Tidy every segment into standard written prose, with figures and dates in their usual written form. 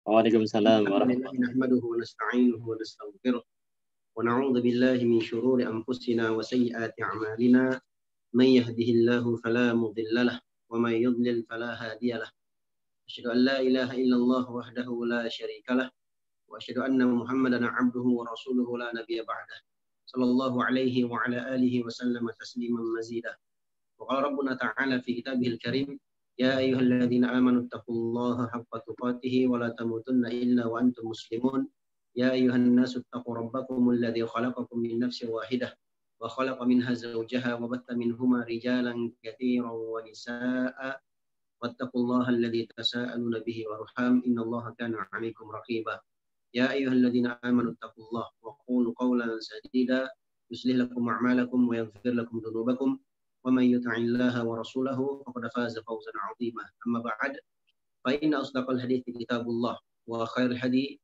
Waalaikumsalam الحمد لله warahmatullahi نحمده ونستعينه ونستغفره ونعوذ بالله من شرور أنفسنا وسيئات أعمالنا من يهده الله فلا مضل له ومن يضلل فلا هادي له أشهد أن لا إله إلا الله وحده لا شريك له وأشهد أن محمدا عبده ورسوله لا نبي بعده صلى الله عليه وعلى آله وسلم تسليما مزيدا وقال ربنا تعالى في كتابه الكريم يا أيها الذين آمنوا اتقوا الله حق تقاته ولا تموتن إلا وأنتم مسلمون يا أيها الناس اتقوا ربكم الذي خلقكم من نفس واحدة وخلق منها زوجها وبث منهما رجالا كثيرا ونساء واتقوا الله الذي تساءلون به والأرحام إن الله كان عليكم رقيبا يا أيها الذين آمنوا اتقوا الله وقولوا قولا سديدا يصلح لكم أعمالكم ويغفر لكم ذنوبكم ومن يطع الله ورسوله فقد فاز فوزا عظيما أما بعد فإن أصدق الحديث كتاب الله وخير الهدي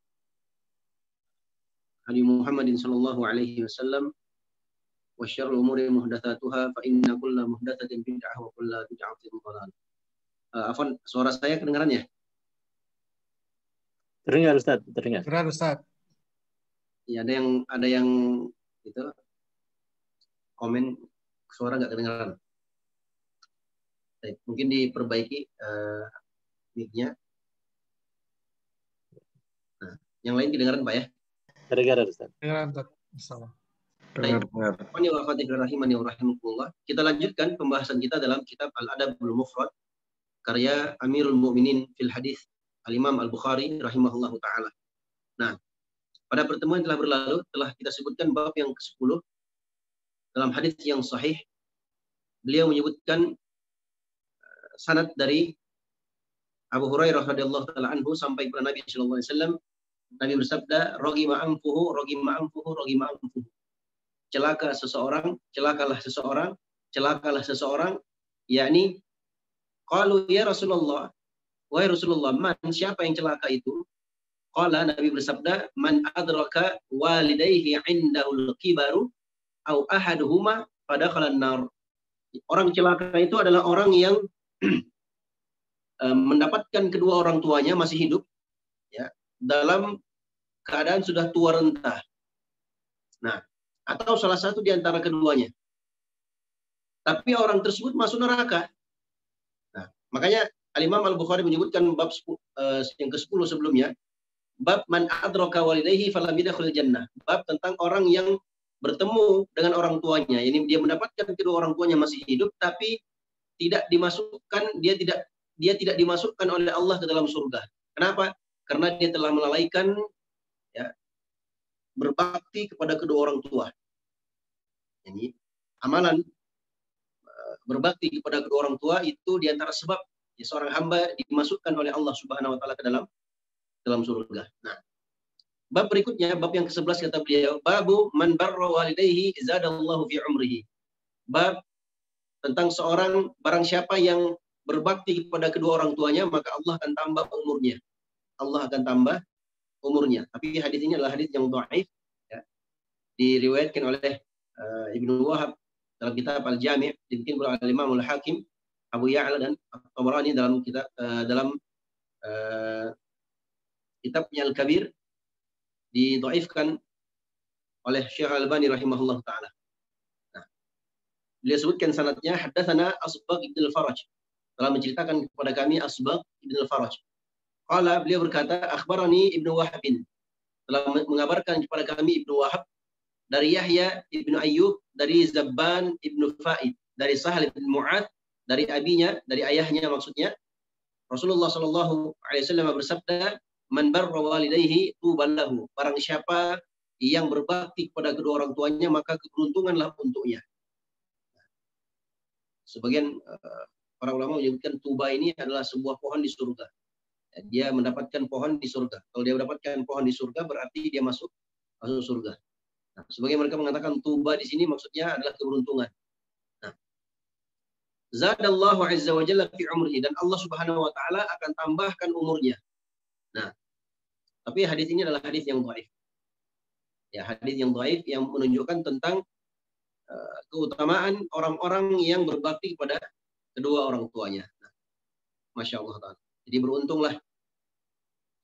هدي محمد صلى الله عليه وسلم وشر الأمور محدثاتها فإن كل محدثة بدعة وكل بدعة ضلالة. Afwan, suara saya kedengaran ya? Terdengar Ustaz, terdengar. Benar Ustaz. Ya, ada yang itu komen suara nggak kedengaran. Baik, mungkin diperbaiki mic-nya. Nah, yang lain kedengaran Pak ya? Terdengar Ustaz. Benar Ustaz. Insyaallah. Kita lanjutkan pembahasan kita dalam kitab Al-Adabul Mufrad karya Amirul Mukminin fil Hadis Al-Imam Al-Bukhari rahimahullahu taala. Nah, pada pertemuan yang telah berlalu telah kita sebutkan bab yang ke-10 dalam hadis yang sahih. Beliau menyebutkan sanad dari Abu Hurairah radhiyallahu taala anhu sampai kepada Nabi sallallahu alaihi wasallam. Nabi bersabda, "Ragima anfuhu, ragima anfuhu, ragima anfuhu." Celaka seseorang, celakalah seseorang, celakalah seseorang, yakni qalu ya Rasulullah, wahai Rasulullah, man, siapa yang celaka itu? Qala, Nabi bersabda, man adraka walidayhi indahul kibaru au ahaduhuma fadakhalan nar. Orang celaka itu adalah orang yang mendapatkan kedua orang tuanya masih hidup ya, dalam keadaan sudah tua renta. Nah, atau salah satu di antara keduanya. Tapi orang tersebut masuk neraka. Nah, makanya Al-Imam Al-Bukhari menyebutkan bab yang ke-10 sebelumnya, bab man adraka walidayhi falam yadkhulul jannah. Bab tentang orang yang bertemu dengan orang tuanya. Ini dia mendapatkan kedua orang tuanya masih hidup tapi tidak dimasukkan, dia tidak dimasukkan oleh Allah ke dalam surga. Kenapa? Karena dia telah melalaikan ya, berbakti kepada kedua orang tua. Ini amalan berbakti kepada kedua orang tua itu diantara sebab ya, seorang hamba dimasukkan oleh Allah Subhanahu wa taala ke dalam surga. Nah, bab berikutnya, bab yang ke-11 kata beliau, babu man barra walidayhi zadallahu fi umrihi. Bab tentang seorang barang siapa yang berbakti kepada kedua orang tuanya, maka Allah akan tambah umurnya. Allah akan tambah umurnya. Tapi hadis ini adalah hadis yang dhaif ya. Diriwayatkan oleh Ibnu Wahab dalam kitab Al-Jami', dibikin oleh Imam Al-Hakim, Abu Ya'la dan Tabarani dalam kitabnya Al-Kabir, didhaifkan oleh Syekh Al-Albani rahimahullah taala. Nah, beliau sebutkan sanadnya, haddatsana Asbagh ibn al-Faraj, telah menceritakan kepada kami Asbagh ibn al-Faraj. Qala, beliau berkata, akhbarani Ibnu Wahab, telah mengabarkan kepada kami Ibnu Wahab dari Yahya ibnu Ayyub, dari Zabban ibnu Fa'id, dari Sahal ibn Mu'ad, dari abinya, dari ayahnya maksudnya. Rasulullah sallallahu alaihi wasallam bersabda, man barra walidayhi tuballahu. Barang siapa yang berbakti kepada kedua orang tuanya, maka keberuntunganlah untuknya. Sebagian para ulama menyebutkan tuba ini adalah sebuah pohon di surga. Dia mendapatkan pohon di surga. Kalau dia mendapatkan pohon di surga, berarti dia masuk surga. Nah, sebagian mereka mengatakan tuba di sini maksudnya adalah keberuntungan. Nah, zadallahu azza wa jalla fi umrihi, dan Allah Subhanahu wa taala akan tambahkan umurnya. Nah, tapi hadis ini adalah hadis yang dhaif. Ya, hadis yang dhaif yang menunjukkan tentang keutamaan orang-orang yang berbakti kepada kedua orang tuanya. Nah, Masya Allah ta'ala. Jadi beruntunglah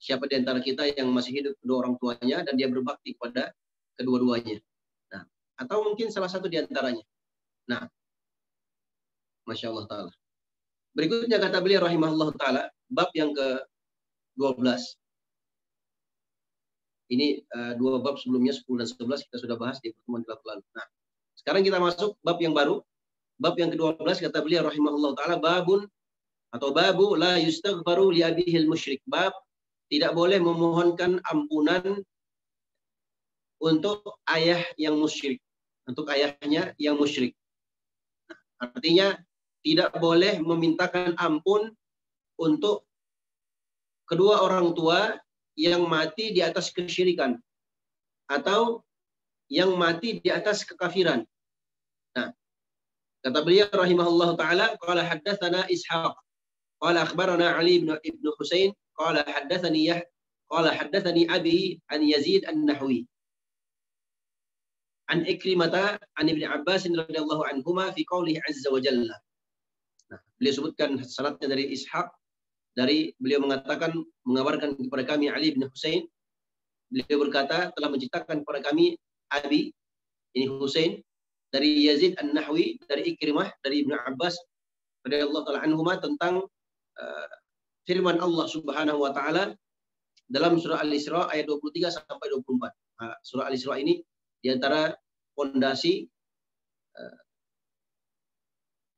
siapa di antara kita yang masih hidup kedua orang tuanya dan dia berbakti kepada kedua-duanya. Nah, atau mungkin salah satu di antaranya. Nah, Masya Allah Ta'ala. Berikutnya kata beliau rahimahullah Ta'ala, bab yang ke-12. Ini dua bab sebelumnya, 10 dan 11 kita sudah bahas di pertemuan lalu. Nah, sekarang kita masuk bab yang baru. Bab yang ke-12 kata beliau rahimahullah Ta'ala, babun atau babu la yustaghfaru li abihil musyrik. Bab tidak boleh memohonkan ampunan untuk ayah yang musyrik. Untuk ayahnya yang musyrik. Artinya tidak boleh memintakan ampun untuk kedua orang tua yang mati di atas kesyirikan atau yang mati di atas kekafiran. Nah, kata beliau rahimahullah taala, qala haddatsana Ishaq, qala akhbarana Ali ibn Husain, qala haddatsani abi an Yazid an-Nahwi an Ikrimata an Ibn Abbas radhiyallahu anhuma fi qoulihi azza wa jalla. Nah, beliau sebutkan sanadnya dari Ishaq, dari beliau mengabarkan kepada kami Ali bin Husain, beliau berkata telah menciptakan kepada kami Abi ini Husain dari Yazid An-Nahwi dari Ikrimah dari Ibn Abbas radhiyallahu taala anhuma tentang firman Allah Subhanahu wa taala dalam surah Al-Isra ayat 23 sampai 24. Nah, surah Al-Isra ini di antara fondasi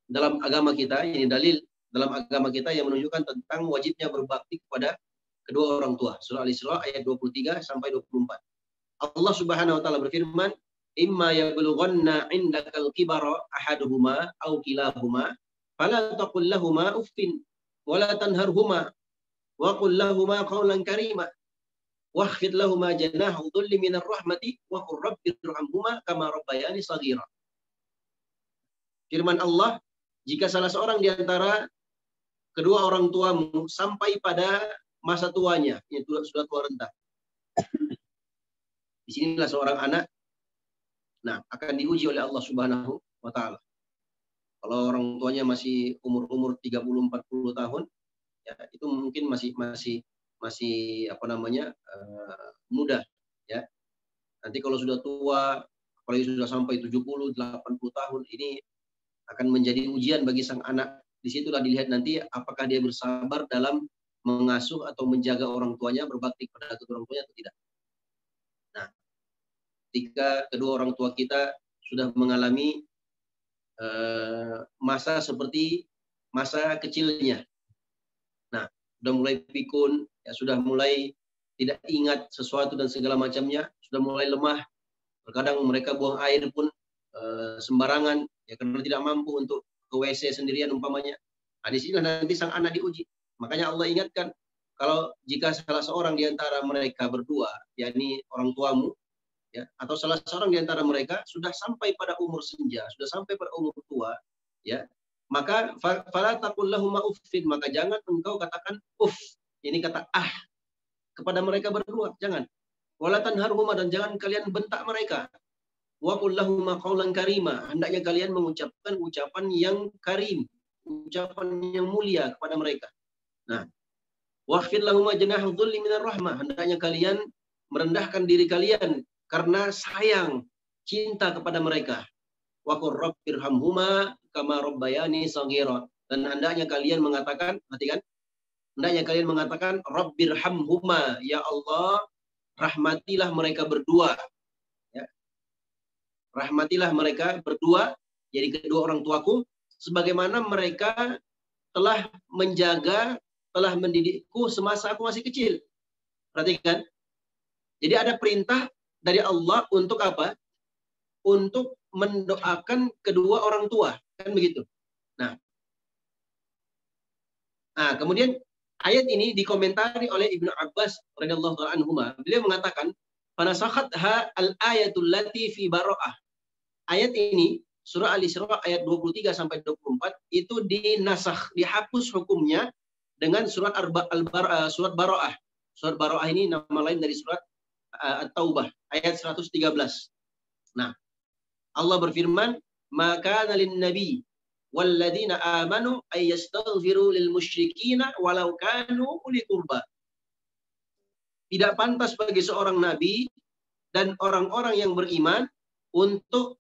dalam agama kita, ini dalil dalam agama kita yang menunjukkan tentang wajibnya berbakti kepada kedua orang tua. Surah Al-Isra ayat 23 sampai 24. Allah Subhanahu wa taala berfirman, "Imma yablughanna 'indakal kibara ahaduhuma aw kilahuma, fala taqul lahumu uffin wa la tanharhuma wa qul lahumu qawlan karima. Wakhfid lahuma janaha dhulli minar rahmati wa qur rabbirhamhuma kama rabbayani shaghira." Firman Allah, jika salah seorang di antara kedua orang tuamu sampai pada masa tuanya, yaitu sudah tua renta. Di sinilah seorang anak akan diuji oleh Allah Subhanahu wa taala. Kalau orang tuanya masih umur 30-40 tahun, ya itu mungkin masih mudah, ya. Nanti kalau sudah tua, apalagi sudah sampai 70-80 tahun, ini akan menjadi ujian bagi sang anak. Disitulah dilihat nanti apakah dia bersabar dalam mengasuh atau menjaga orang tuanya, berbakti kepada kedua orang tuanya atau tidak. Nah, ketika kedua orang tua kita sudah mengalami masa seperti masa kecilnya, nah sudah mulai pikun, ya sudah mulai tidak ingat sesuatu dan segala macamnya, sudah mulai lemah. Terkadang mereka buang air pun sembarangan, ya karena tidak mampu untuk ke WC sendirian umpamanya. Nah, di sini nanti sang anak diuji. Makanya Allah ingatkan, kalau jika salah seorang di antara mereka berdua, yakni orang tuamu, ya, atau salah seorang di antara mereka sudah sampai pada umur senja, sudah sampai pada umur tua, ya, maka fala taqul lahumu uffin, maka jangan engkau katakan uff. Ini kata kepada mereka berdua, jangan. Wala tanharhuma, dan jangan kalian bentak mereka. Wa qul lahumu qawlan karima, hendaknya kalian mengucapkan ucapan yang karim, ucapan yang mulia kepada mereka. Nah, wakhfid lahumu janaha dhulli minar rahmah, hendaknya kalian merendahkan diri kalian karena sayang, cinta kepada mereka. Wa qur rabbirhamhuma kama rabbayani shaghira, dan hendaknya kalian mengatakan, perhatikan, hendaknya kalian mengatakan rabbirhamhuma, ya Allah, rahmatilah mereka berdua. Rahmatilah mereka berdua, jadi kedua orang tuaku, sebagaimana mereka telah menjaga, telah mendidikku semasa aku masih kecil. Perhatikan. Jadi ada perintah dari Allah untuk apa? Untuk mendoakan kedua orang tua. Kan begitu. Nah, kemudian ayat ini dikomentari oleh Ibnu Abbas radhiyallahu anhuma. Beliau mengatakan, "Fanasakhatha al-ayatul lati fi Bara'ah." Ayat ini, surah Al-Isra ayat 23 sampai 24 itu dinasakh, dihapus hukumnya dengan surat Bara'ah. Surat Bara'ah ini nama lain dari surat At-Taubah ayat 113. Nah, Allah berfirman, "Maka lin nabi walladzina amanu ay yastaghfiru lil musyrikina walau kanu uli qurba." tidak pantas bagi seorang nabi dan orang-orang yang beriman untuk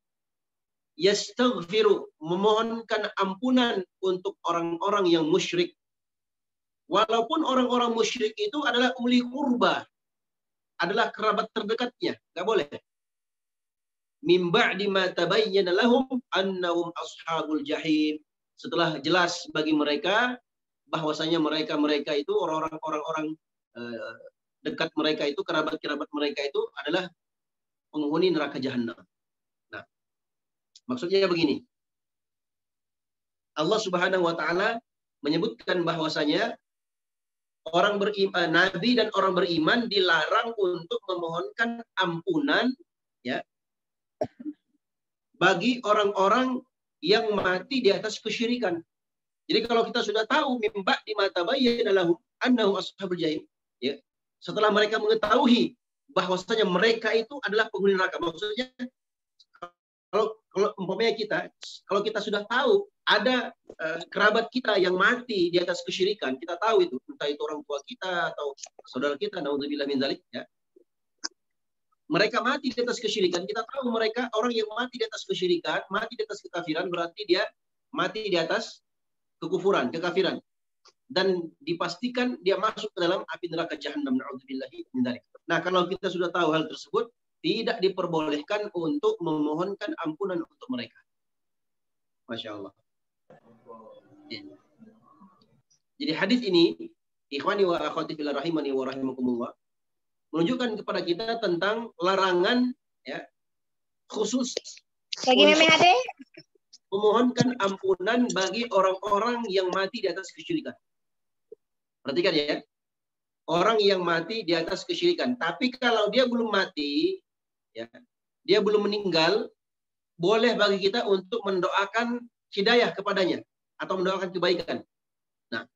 yastaghfiru, memohonkan ampunan untuk orang-orang yang musyrik. Walaupun orang-orang musyrik itu adalah uli qurba, adalah kerabat terdekatnya, nggak boleh. Min ba'di ma tabayyana lahum annahum ashabul jahim. Setelah jelas bagi mereka bahwasanya mereka itu orang-orang dekat mereka itu, kerabat-kerabat mereka itu adalah penghuni neraka jahanam. Nah, maksudnya begini. Allah Subhanahu wa taala menyebutkan bahwasanya orang beriman, nabi dan orang beriman dilarang untuk memohonkan ampunan ya bagi orang-orang yang mati di atas kesyirikan. Jadi kalau kita sudah tahu mimba di mata bayyana lahum annahu ashabul jahim, ya, setelah mereka mengetahui bahwasanya mereka itu adalah penghuni neraka. Maksudnya kalau umpamanya kalau kita sudah tahu ada kerabat kita yang mati di atas kesyirikan, kita tahu itu, entah itu orang tua kita atau saudara kita, naudzubillah min dzalik, ya. Mereka mati di atas kesyirikan, kita tahu mereka orang yang mati di atas kesyirikan, mati di atas kekafiran, berarti dia mati di atas kekufuran, kekafiran. Dan dipastikan dia masuk ke dalam api neraka jahanam, naudzubillah min dzalik. Nah, kalau kita sudah tahu hal tersebut, tidak diperbolehkan untuk memohonkan ampunan untuk mereka. Masya Allah. Jadi hadis ini, ikhwani wa akhwati fillah rahimani wa rahimakumullah, menunjukkan kepada kita tentang larangan ya khusus Lagi memang ada? memohonkan ampunan bagi orang-orang yang mati di atas kesyirikan. Perhatikan ya, orang yang mati di atas kesyirikan. Tapi kalau dia belum mati, ya, dia belum meninggal, boleh bagi kita untuk mendoakan hidayah kepadanya atau mendoakan kebaikan. Nah,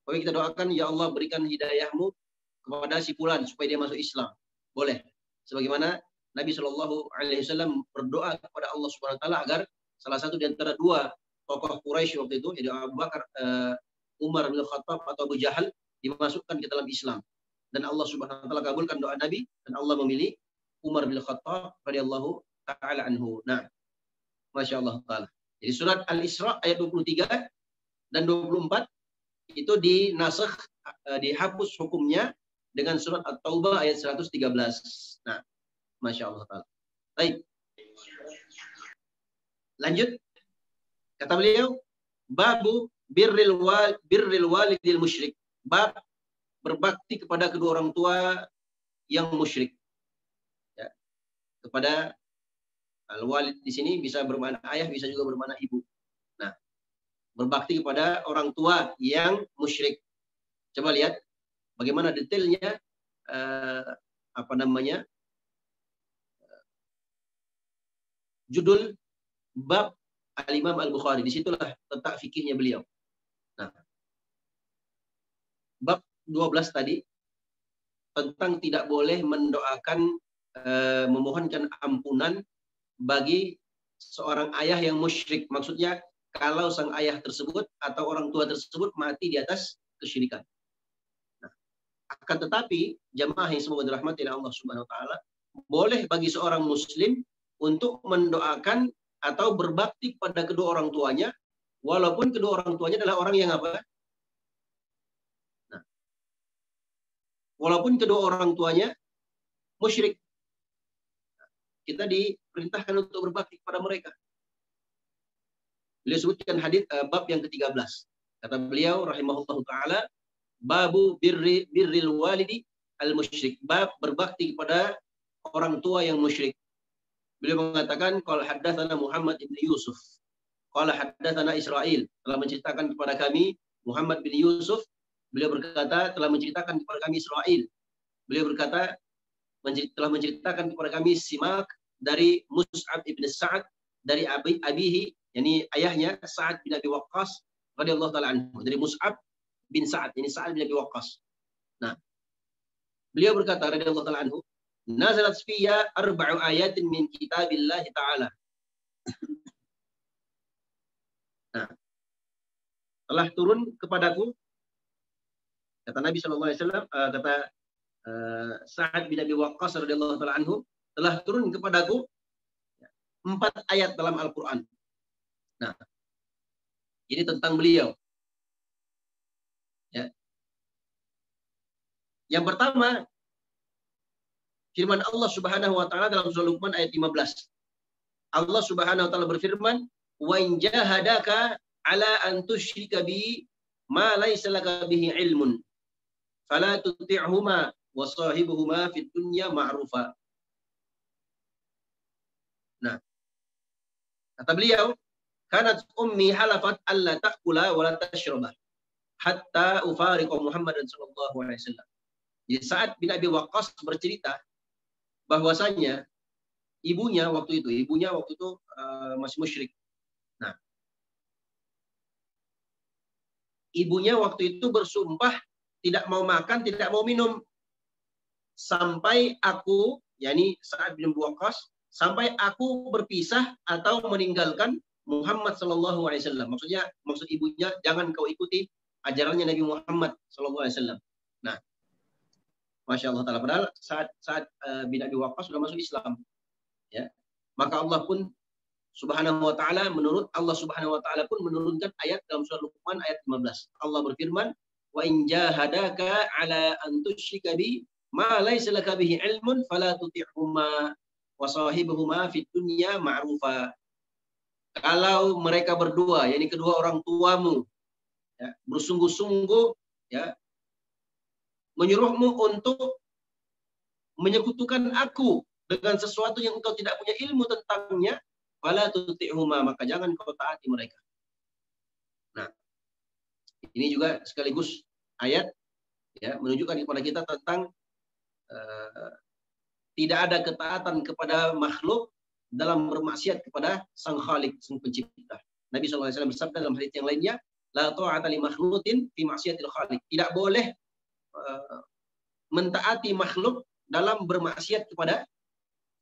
boleh kita doakan, ya Allah berikan hidayahmu kepada si fulan supaya dia masuk Islam. Boleh. Sebagaimana Nabi Shallallahu Alaihi Wasallam berdoa kepada Allah Subhanahu Wa Taala agar salah satu di antara dua tokoh Quraisy waktu itu, yaitu Abu Bakar, Umar bin Khattab atau Abu Jahal, dimasukkan ke dalam Islam. Dan Allah Subhanahu Wa Taala kabulkan doa Nabi dan Allah memilih Umar bin Khattab radhiyallahu taala anhu. Nah, Masya Allah taala. Jadi surat Al-Isra ayat 23 dan 24 itu dinasakh, dihapus hukumnya dengan surat At-Taubah ayat 113. Nah, Masya Allah taala. Baik. Lanjut. Kata beliau, babu birril walidil musyrik. Bab berbakti kepada kedua orang tua yang musyrik. Ya. Kepada al-walid di sini bisa bermakna ayah, bisa juga bermakna ibu. Nah, berbakti kepada orang tua yang musyrik. Coba lihat bagaimana detailnya judul bab Al-Imam Al-Bukhari. Disitulah letak fikihnya beliau. Nah, bab 12 tadi tentang tidak boleh mendoakan, memohonkan ampunan bagi seorang ayah yang musyrik. Maksudnya kalau sang ayah tersebut atau orang tua tersebut mati di atas kesyirikan. Nah, akan tetapi jamaah yang semoga dirahmati oleh Allah Subhanahu Wa Taala, boleh bagi seorang muslim untuk mendoakan atau berbakti pada kedua orang tuanya, walaupun kedua orang tuanya adalah orang yang apa? Nah, walaupun kedua orang tuanya musyrik, kita diperintahkan untuk berbakti kepada mereka. Beliau sebutkan hadis bab yang ke-13. Kata beliau rahimahullahu taala, babu birril walidi al-musyrik. Bab berbakti kepada orang tua yang musyrik. Beliau mengatakan, qala haddatsana Muhammad bin Yusuf. Qala haddatsana Israil. Telah menceritakan kepada kami Muhammad bin Yusuf. Beliau berkata, telah menceritakan kepada kami Israil. Beliau berkata, telah menceritakan kepada kami Simak dari Mus'ab ibn Sa'ad dari abihi, yakni ayahnya Sa'ad bin Abi Waqqas radhiyallahu taala anhu, dari Mus'ab bin Sa'ad, ini Sa'ad bin Abi Waqqas. Nah, beliau berkata radhiyallahu taala anhu, nazalat fiyya arba'u ayatin min kitabillah ta'ala. Nah, telah turun kepadaku, kata Nabi sallallahu alaihi wasallam, kata Sa'ad bin Abi Waqqas radhiyallahu taala anhu, telah turun kepadaku 4 ayat dalam Al-Quran. Nah, ini tentang beliau. Ya. Yang pertama, firman Allah Subhanahu wa taala dalam surah Luqman ayat 15. Allah Subhanahu wa taala berfirman, "Wa in jahadaka ala an tusyrika bi ma laysa laka bihi ilmun, fala tuti'huma wa sahibuhuma fid dunya ma'rufa." Nah, kata beliau, "Kanat ummi halafat alla ta'kula wa la tashraba hatta ufariqa Muhammadan sallallahu alaihi wasallam." Jadi Sa'ad bin Abi Waqqas bercerita bahwasanya ibunya waktu itu masih musyrik. Nah, ibunya waktu itu bersumpah tidak mau makan, tidak mau minum sampai aku, yakni Sa'ad bin Abi Waqqas, sampai aku berpisah atau meninggalkan Muhammad sallallahu alaihi wasallam. Maksud ibunya, jangan kau ikuti ajarannya Nabi Muhammad sallallahu alaihi wasallam. Nah, Masya Allah Ta'ala. Padahal saat bin Abi Waqqas sudah masuk Islam. Ya. Maka Allah pun Subhanahu wa Ta'ala, menurut Allah Subhanahu wa Ta'ala pun menurunkan ayat dalam surah Luqman ayat 15. Allah berfirman, "Wa in jahadaka ala an tusyrika bi ma laysa laka bihi ilmun fala tuti'huma wa sahibuhuma fid dunya ma'rufa." Kalau mereka berdua, yakni kedua orang tuamu, ya, bersungguh-sungguh, ya, menyuruhmu untuk menyekutukan aku dengan sesuatu yang engkau tidak punya ilmu tentangnya, fala tuti'huma, maka jangan kau taati mereka. Nah, ini juga sekaligus ayat, ya, menunjukkan kepada kita tentang tidak ada ketaatan kepada makhluk dalam bermaksiat kepada Sang Khalik, Sang Pencipta. Nabi SAW bersabda dalam hadits yang lainnya, la ta'ata li makhluqin fi ma'siyatil khaliq. Tidak boleh mentaati makhluk dalam bermaksiat kepada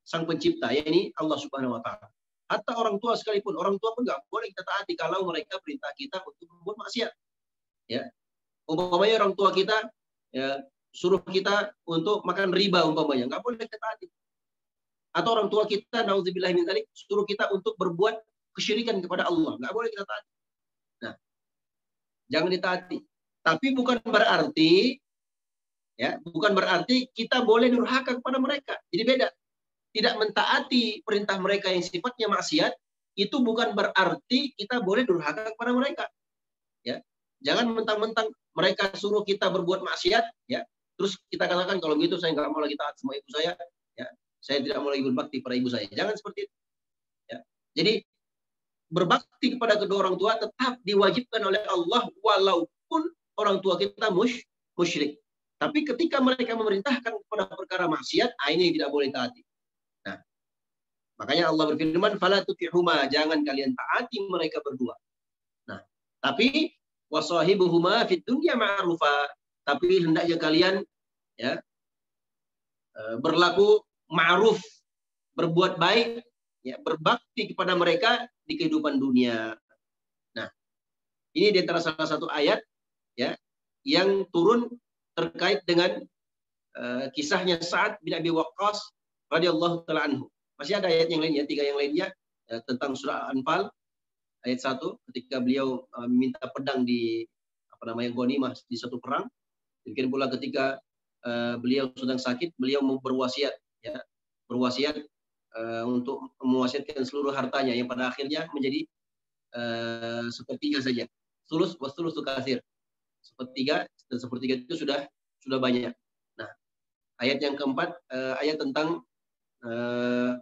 Sang Pencipta, yakni Allah Subhanahu wa Ta'ala. Hatta orang tua sekalipun, orang tua pun nggak boleh kita taati kalau mereka perintah kita untuk membuat maksiat. Ya, umpamanya orang tua kita, ya, suruh kita untuk makan riba umpamanya, nggak boleh kita taati. Atau orang tua kita, nauzubillah min dzalik, suruh kita untuk berbuat kesyirikan kepada Allah, nggak boleh kita taati. Nah, jangan ditaati. Tapi bukan berarti, ya, bukan berarti kita boleh durhaka kepada mereka. Jadi beda. Tidak mentaati perintah mereka yang sifatnya maksiat, itu bukan berarti kita boleh durhaka kepada mereka. Ya, jangan mentang-mentang mereka suruh kita berbuat maksiat, ya, terus kita katakan kalau gitu saya nggak mau lagi taat sama ibu saya, ya, saya tidak mau lagi berbakti pada ibu saya. Jangan seperti itu. Ya. Jadi berbakti kepada kedua orang tua tetap diwajibkan oleh Allah walaupun orang tua kita musyrik. Tapi ketika mereka memerintahkan kepada perkara maksiat, ini yang tidak boleh taati. Nah, makanya Allah berfirman, "Fala tuti'huma", jangan kalian taati mereka berdua. Nah, tapi wasahibuhuma fid dunya ma'rufa, tapi hendaknya kalian, ya, berlaku ma'ruf, berbuat baik, ya, berbakti kepada mereka di kehidupan dunia. Nah, ini di antara salah satu ayat, ya, yang turun terkait dengan kisahnya Sa'ad bin Abi Waqqas radhiyallahu taala anhu. Masih ada ayat yang lainnya, 3 yang lainnya, tentang surah Anfal ayat 1 ketika beliau minta pedang di ghanimah di satu perang. Demikian pula ketika beliau sedang sakit, beliau berwasiat, ya, berwasiat untuk mewasiatkan seluruh hartanya yang pada akhirnya menjadi sepertiga saja. Sulus wa sulusu katsir. Sepertiga dan sepertiga itu sudah banyak. Nah, ayat yang keempat, ayat tentang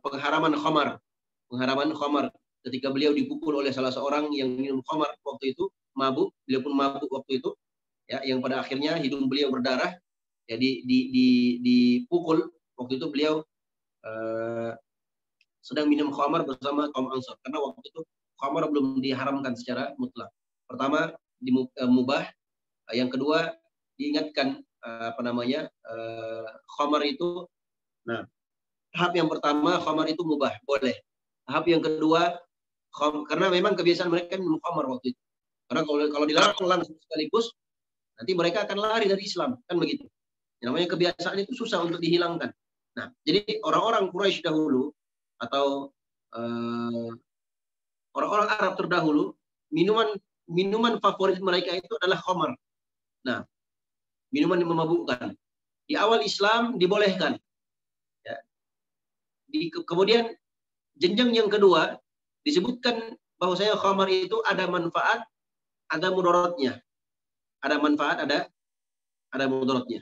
pengharaman khamar. Pengharaman khamar ketika beliau dipukul oleh salah seorang yang minum khamar waktu itu, mabuk, beliau pun mabuk waktu itu, ya, yang pada akhirnya hidung beliau berdarah, ya, dipukul waktu itu beliau sedang minum khamar bersama kaum Ansar, karena waktu itu khamar belum diharamkan secara mutlak. Pertama mubah, yang kedua diingatkan khamar itu. Nah, tahap yang pertama khamar itu mubah, boleh. Tahap yang kedua, karena memang kebiasaan mereka minum khamar waktu itu. Karena kalau dilarang langsung sekaligus, nanti mereka akan lari dari Islam, kan begitu. Yang namanya kebiasaan itu susah untuk dihilangkan. Nah, jadi orang-orang Quraisy dahulu atau orang-orang Arab terdahulu, minuman favorit mereka itu adalah khamar. Nah, minuman yang memabukkan. Di awal Islam dibolehkan. Ya. Kemudian jenjang yang kedua disebutkan bahwasanya khamar itu ada manfaat, ada mudaratnya. Ada manfaat, ada mudaratnya.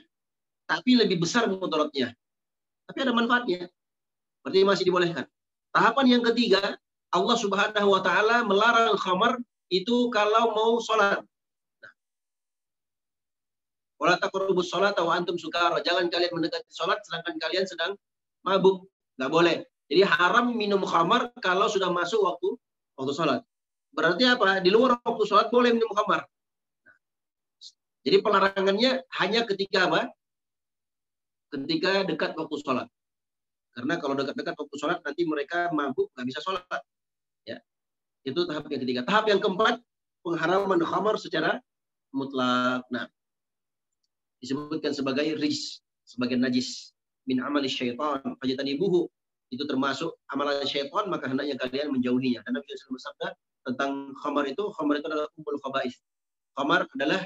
Tapi lebih besar mudaratnya. Tapi ada manfaatnya. Berarti masih dibolehkan. Tahapan yang ketiga, Allah Subhanahu wa taala melarang khamar itu kalau mau sholat. Wala taqrabus sholata wa antum sukara. Jangan kalian mendekati sholat sedangkan kalian sedang mabuk. Nggak boleh. Jadi haram minum khamar kalau sudah masuk waktu sholat. Berarti apa? Di luar waktu sholat boleh minum khamar. Jadi pelarangannya hanya ketika apa? Ketika dekat waktu sholat. Karena kalau dekat-dekat waktu sholat nanti mereka mabuk nggak bisa sholat. Ya, itu tahap yang ketiga. Tahap yang keempat, pengharaman khamar secara mutlak. Nah, disebutkan sebagai rijs, sebagai najis min amali syaitan fajtanibuhu. Itu termasuk amalan syaitan, maka hendaknya kalian menjauhinya. Dan Nabi SAW bersabda tentang khamar itu adalah ummul khaba'is. Khamar adalah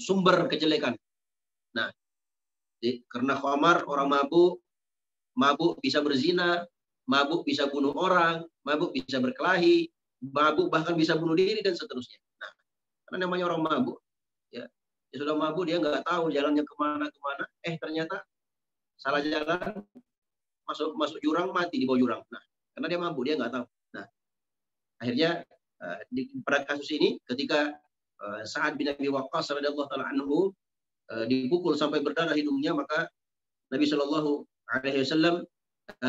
sumber kejelekan. Nah, karena khamar orang mabuk bisa berzina, mabuk bisa bunuh orang, mabuk bisa berkelahi, mabuk bahkan bisa bunuh diri dan seterusnya. Nah, karena namanya orang mabuk, ya sudah mabuk dia nggak tahu jalannya kemana, ternyata salah jalan, masuk jurang, mati di bawah jurang. Nah, karena dia mabuk dia nggak tahu. Nah, akhirnya pada kasus ini ketika Sa'ad bin Abi Waqqas radhiyallahu taala anhu dipukul sampai berdarah hidungnya, maka Nabi Shallallahu Alaihi Wasallam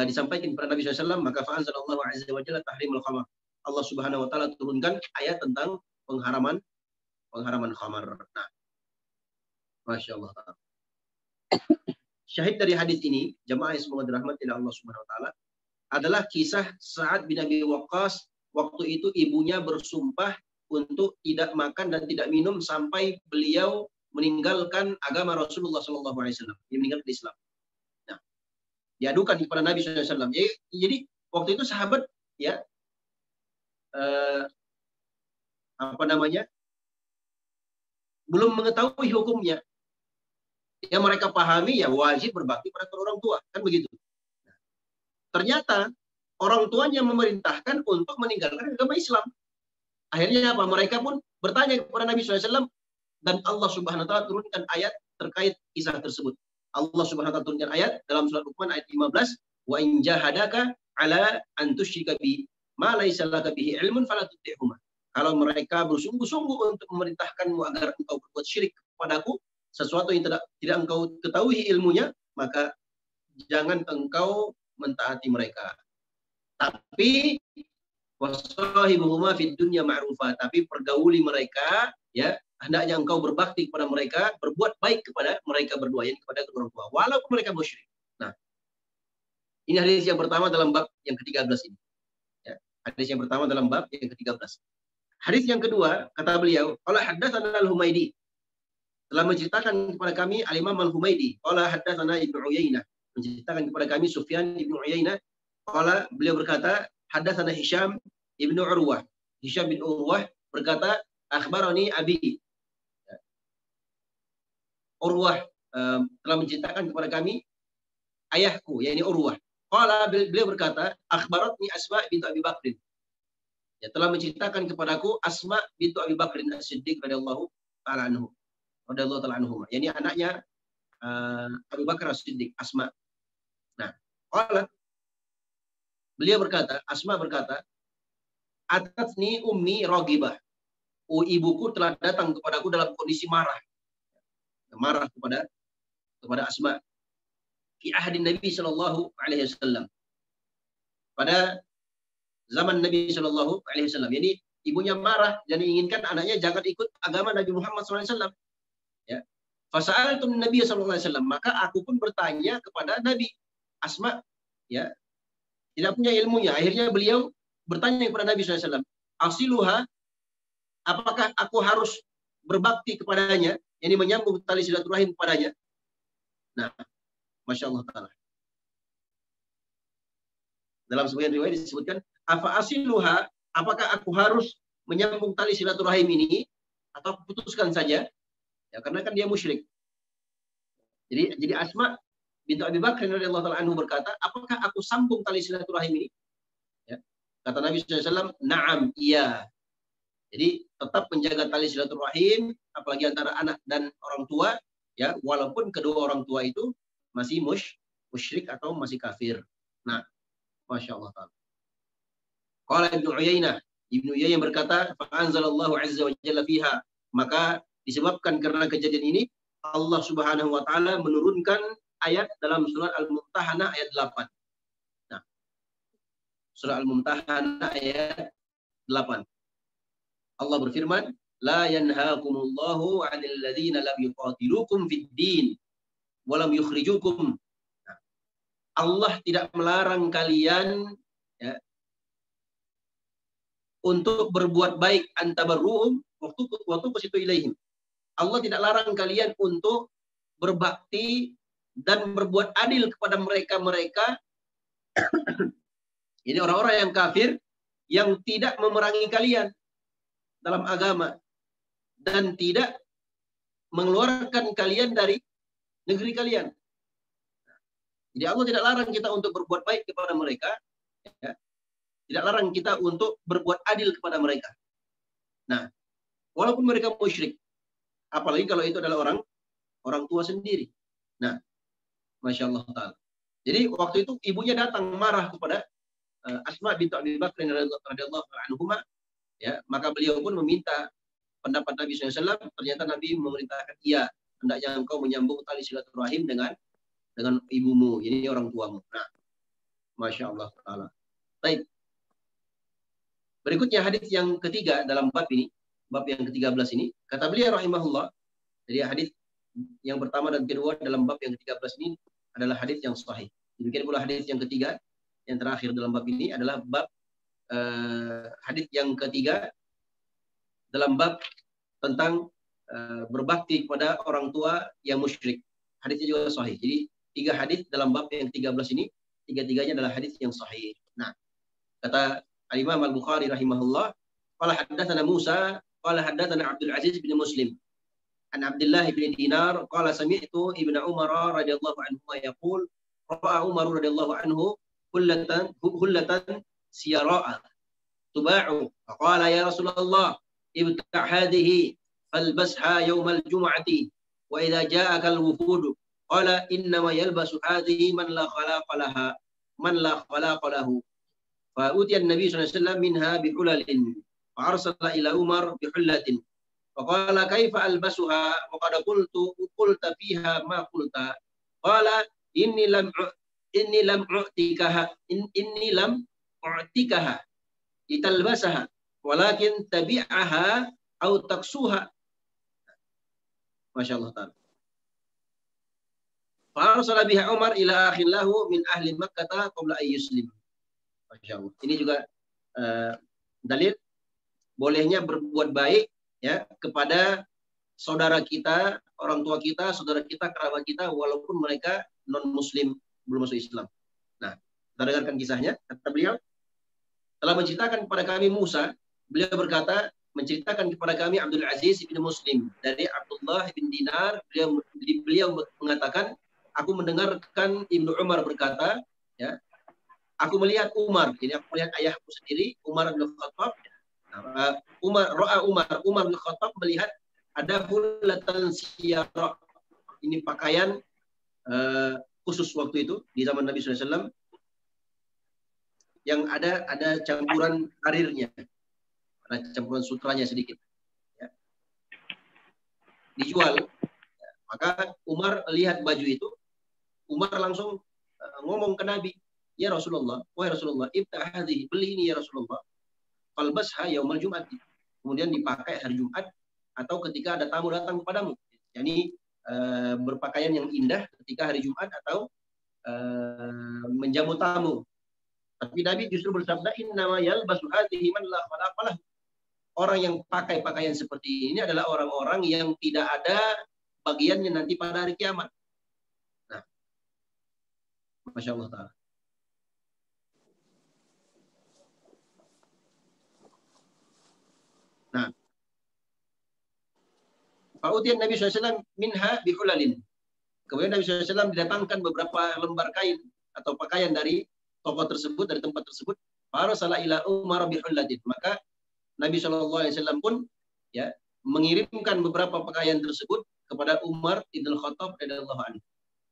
disampaikan kepada Nabi SAW, maka fa'anzalallahu azza wa jalla tahrimul khamar. Allah Subhanahu Wa Taala turunkan ayat tentang pengharaman khamar. Nah, masya Allah. Syahid dari hadis ini, jamaah yang semoga dirahmati oleh Allah Subhanahu Wa Taala, adalah kisah Sa'ad bin Abi Waqqas. Waktu itu ibunya bersumpah untuk tidak makan dan tidak minum sampai beliau meninggalkan agama Rasulullah SAW. Dia meninggalkan Islam. Nah, diadukan kepada Nabi SAW. Jadi waktu itu sahabat ya belum mengetahui hukumnya. Yang mereka pahami ya wajib berbakti pada orang tua, kan begitu. Nah, ternyata orang tuanya memerintahkan untuk meninggalkan agama Islam. Akhirnya apa? Mereka pun bertanya kepada Nabi SAW dan Allah Subhanahu Wa Taala turunkan ayat terkait kisah tersebut. Allah Subhanahu Wa Taala turunkan ayat dalam surat Luqman ayat 15, wa in jahadaka ala an tusyrika bi ma laysa laka bihi ilmun fala tuti'huma. Kalau mereka bersungguh-sungguh untuk memerintahkanmu agar engkau berbuat syirik kepadaku, sesuatu yang tidak engkau ketahui ilmunya, maka jangan engkau mentaati mereka. Tapi wasahibuhuma fid dunya ma'rufa, tapi pergauli mereka ya, hendaknya engkau berbakti kepada mereka, berbuat baik kepada mereka berdua, yang kepada kedua orang tua, walaupun mereka musyrik. Nah, ini hadis yang pertama dalam bab yang ke-13 ini. Ya, hadis yang pertama dalam bab yang ke-13. Hadis yang kedua, kata beliau, qala haddatsana al-Humaidi. Telah menceritakan kepada kami al-Imam al-Humaidi. Qala haddatsana Ibnu Uyainah. Menceritakan kepada kami Sufyan Ibnu Uyainah. Qala, beliau berkata, haddatsana Hisham Ibnu Urwah. Hisham bin Urwah berkata, akhbarani abi. Urwah telah menceritakan kepada kami ayahku, yakni Urwah. Qala, beliau berkata, akhbaratni Asma bintu Abi Bakrin. Ya, telah menceritakan kepadaku Asma bintu Abi Bakrin As-Siddiq radhiyallahu ta'ala anhu. Radhiyallahu ta'ala anhu. Yani anaknya Abu Bakar As-Siddiq, Asma. Nah, qala, beliau berkata, Asma berkata, atatni ummi ragibah. Ibuku telah datang kepadaku dalam kondisi marah. Marah kepada Asma. Fi ahdi Nabi sallallahu alaihi wasallam. Pada zaman Nabi sallallahu alaihi wasallam. Jadi ibunya marah dan inginkan anaknya jangan ikut agama Nabi Muhammad sallallahu alaihi wasallam. Ya. Fasa'altu Nabi sallallahu alaihi wasallam, maka aku pun bertanya kepada Nabi. Asma ya tidak punya ilmunya. Akhirnya beliau bertanya kepada Nabi sallallahu alaihi wasallam, "Asiluha, apakah aku harus berbakti kepadanya?" Yani menyambung tali silaturahim kepadanya. Nah, Masya Allah Ta'ala. Dalam sebagian riwayat disebutkan, apa asiluha, apakah aku harus menyambung tali silaturahim ini, atau putuskan saja? Ya, karena kan dia musyrik. Jadi Asma bintu Abi Bakar radhiyallahu taala anhu berkata, apakah aku sambung tali silaturahim ini? Ya. Kata Nabi SAW, na'am, iya. Jadi tetap menjaga tali silaturahim, apalagi antara anak dan orang tua, ya, walaupun kedua orang tua itu masih musyrik atau masih kafir. Nah, Masya Allah Ta'ala. Qala Ibnu Uyainah berkata, fa'anzalallahu azza wa jalla fiha. Maka disebabkan karena kejadian ini, Allah Subhanahu wa Ta'ala menurunkan ayat dalam surat Al-Mumtahanah ayat 8. Nah, surah Al-Mumtahanah ayat 8. Allah berfirman, la yanhaakumullahu 'anil ladzina lam yuqatilukum fid din wa lam yukhrijukum. Nah, Allah tidak melarang kalian, ya, untuk berbuat baik, antabarruhum waktu positu ilaihim. Allah tidak larang kalian untuk berbakti dan berbuat adil kepada mereka-mereka ini orang-orang yang kafir yang tidak memerangi kalian dalam agama dan tidak mengeluarkan kalian dari negeri kalian. Jadi Allah tidak larang kita untuk berbuat baik kepada mereka, ya. Tidak larang kita untuk berbuat adil kepada mereka. Nah, walaupun mereka musyrik, apalagi kalau itu adalah orang tua sendiri. Nah, Masya Allah Ta'ala. Jadi waktu itu ibunya datang marah kepada Asma bintu Abi Bakar radhiyallahu anhuma, ya, maka beliau pun meminta pendapat Nabi SAW. Ternyata Nabi memerintahkan, iya, hendaknya engkau menyambung tali silaturahim dengan ibumu, ini orang tuamu. Nah, Masya Allah Ta'ala. Baik. Berikutnya hadis yang ketiga dalam bab ini, bab yang ke-13 ini, kata beliau rahimahullah, jadi hadis yang pertama dan kedua dalam bab yang ke-13 ini adalah hadis yang sahih. Demikian pula hadis yang ketiga, yang terakhir dalam bab ini adalah bab hadis yang ketiga dalam bab tentang berbakti kepada orang tua yang musyrik. Hadisnya juga sahih. Jadi 3 hadis dalam bab yang 13 ini, 3-tiganya adalah hadis yang sahih. Nah, kata Imam Al-Bukhari rahimahullah, qala haddatsana Musa, qala haddatsana Abdul Aziz bin Muslim. An Abdullah bin Dinar, qala sami'tu Ibnu Umar radhiyallahu anhu yaqul, ra'a Umar radhiyallahu anhu hullatan siyara'a tuba'u. Faqala ya Rasulullah, ibta' hadhihi falbasha yawm al-jum'ati wa idza ja'aka al-wufud. Qala innama yalbasu hadhihi man la khalaqa lahu. فأوتي النبي صلى الله عليه وسلم منها بحلل فأرسل إلى عمر بحلة فقال كيف ألبسها وقد قلت فيها ما قلت قال إني لم أعتكها لتلبسها ولكن تبعها أو تكسوها. ما شاء الله تعالى. فأرسل بها عمر إلى أخ له من أهل مكة قبل أن يسلم. Masya Allah. Ini juga dalil bolehnya berbuat baik, ya, kepada saudara kita, orang tua kita, saudara kita, kerabat kita, walaupun mereka non Muslim, belum masuk Islam. Nah, kita dengarkan kisahnya. Kata beliau, telah menceritakan kepada kami Musa, beliau berkata, menceritakan kepada kami Abdul Aziz bin Muslim dari Abdullah bin Dinar, beliau mengatakan, aku mendengarkan Ibnu Umar berkata, ya, aku melihat Umar, jadi aku melihat ayahku sendiri, Umar bin Khattab. Umar bin Khattab melihat ada hullatan siyara. Ini pakaian khusus waktu itu di zaman Nabi SAW yang ada campuran karirnya, ada campuran sutranya sedikit, ya. Dijual. Maka Umar lihat baju itu, Umar langsung ngomong ke Nabi, ya Rasulullah, wahai Rasulullah, ibta' hadhihi, beli ini ya Rasulullah. Falbasha yaumal jum'ati. Kemudian dipakai hari Jumat atau ketika ada tamu datang kepadamu. Yani berpakaian yang indah ketika hari Jumat atau menjamu tamu. Tapi Nabi justru bersabda, innama yalbasu hadhihi man la khalaqa lahu. Orang yang pakai pakaian seperti ini adalah orang-orang yang tidak ada bagiannya nanti pada hari kiamat. Masya Allah Ta'ala. Nah, Fa'utiyan Nabi SAW minha bihulalin. Kemudian Nabi SAW didatangkan beberapa lembar kain atau pakaian dari toko tersebut, dari tempat tersebut. Farsala ila Umar bihullatin. Maka Nabi SAW pun ya mengirimkan beberapa pakaian tersebut kepada Umar ibn Khattab radhiyallahu anhu.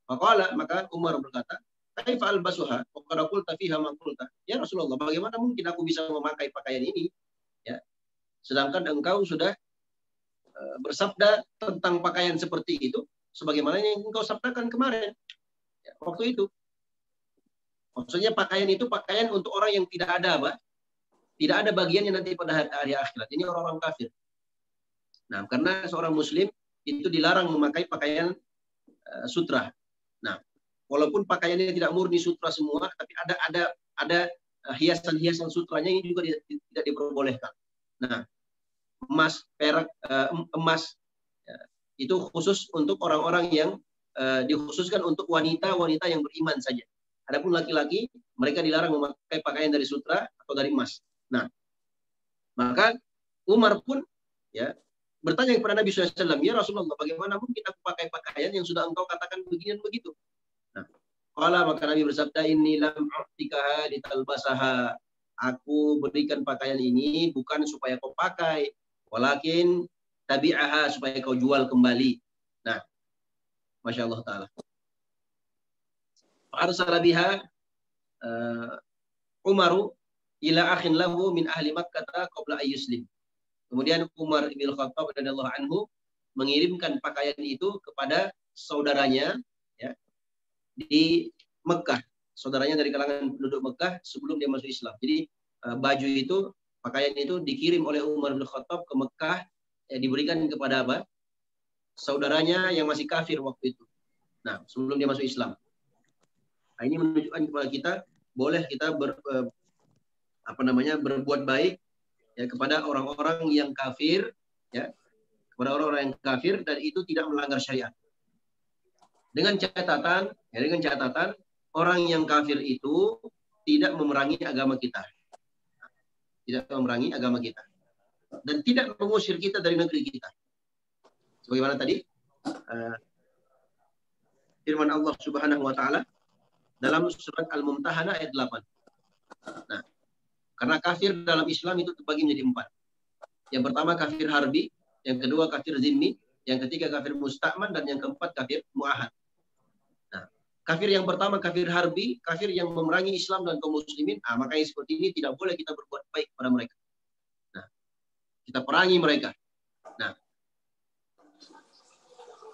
Maka Umar berkata, "Kaifa albasuha wa qad qulta fiha ma qulta?" Ya Rasulullah, bagaimana mungkin aku bisa memakai pakaian ini? Ya. Sedangkan engkau sudah bersabda tentang pakaian seperti itu sebagaimana yang engkau sabdakan kemarin. Ya, waktu itu. Maksudnya pakaian itu pakaian untuk orang yang tidak ada apa? Tidak ada bagiannya nanti pada hari akhirat. Ini orang-orang kafir. Nah, karena seorang muslim itu dilarang memakai pakaian sutra. Nah, walaupun pakaiannya tidak murni sutra semua, tapi ada hiasan-hiasan sutranya ini juga tidak diperbolehkan. Nah, emas, perak, emas ya, itu khusus untuk orang-orang yang dikhususkan untuk wanita-wanita yang beriman saja. Adapun laki-laki, mereka dilarang memakai pakaian dari sutra atau dari emas. Nah, maka Umar pun ya bertanya kepada Nabi SAW, ya Rasulullah, bagaimana mungkin aku pakai pakaian yang sudah engkau katakan begini dan begitu? Nah, maka Nabi bersabda, inni lam u'tikaha litalbasaha. Aku berikan pakaian ini bukan supaya kau pakai, walakin tabi'aha, supaya kau jual kembali. Nah, Masya Allah Ta'ala. Fa'arsala biha Umaru ila akhin lahu min ahli Makkah qabla ayyuslim. Kemudian Umar bin Khattab radhiyallahu anhu mengirimkan pakaian itu kepada saudaranya ya, di Mekah. Saudaranya dari kalangan penduduk Mekah sebelum dia masuk Islam. Jadi baju itu, pakaian itu dikirim oleh Umar bin Khattab ke Mekah, diberikan kepada apa? Saudaranya yang masih kafir waktu itu. Nah, sebelum dia masuk Islam. Nah, ini menunjukkan kepada kita boleh kita berbuat baik ya kepada orang-orang yang kafir, ya, kepada orang-orang yang kafir, dan itu tidak melanggar syariat. Dengan catatan orang yang kafir itu tidak memerangi agama kita. Tidak memerangi agama kita. Dan tidak mengusir kita dari negeri kita. Sebagaimana tadi firman Allah Subhanahu wa taala dalam surat Al-Mumtahanah ayat 8. Nah, karena kafir dalam Islam itu terbagi menjadi 4. Yang pertama kafir harbi, yang kedua kafir zimmi, yang ketiga kafir musta'man, dan yang keempat kafir mu'ahad. Nah, kafir yang pertama kafir harbi, kafir yang memerangi Islam dan kaum muslimin. Nah, makanya seperti ini tidak boleh kita berbuat baik kepada mereka. Nah, kita perangi mereka. Nah,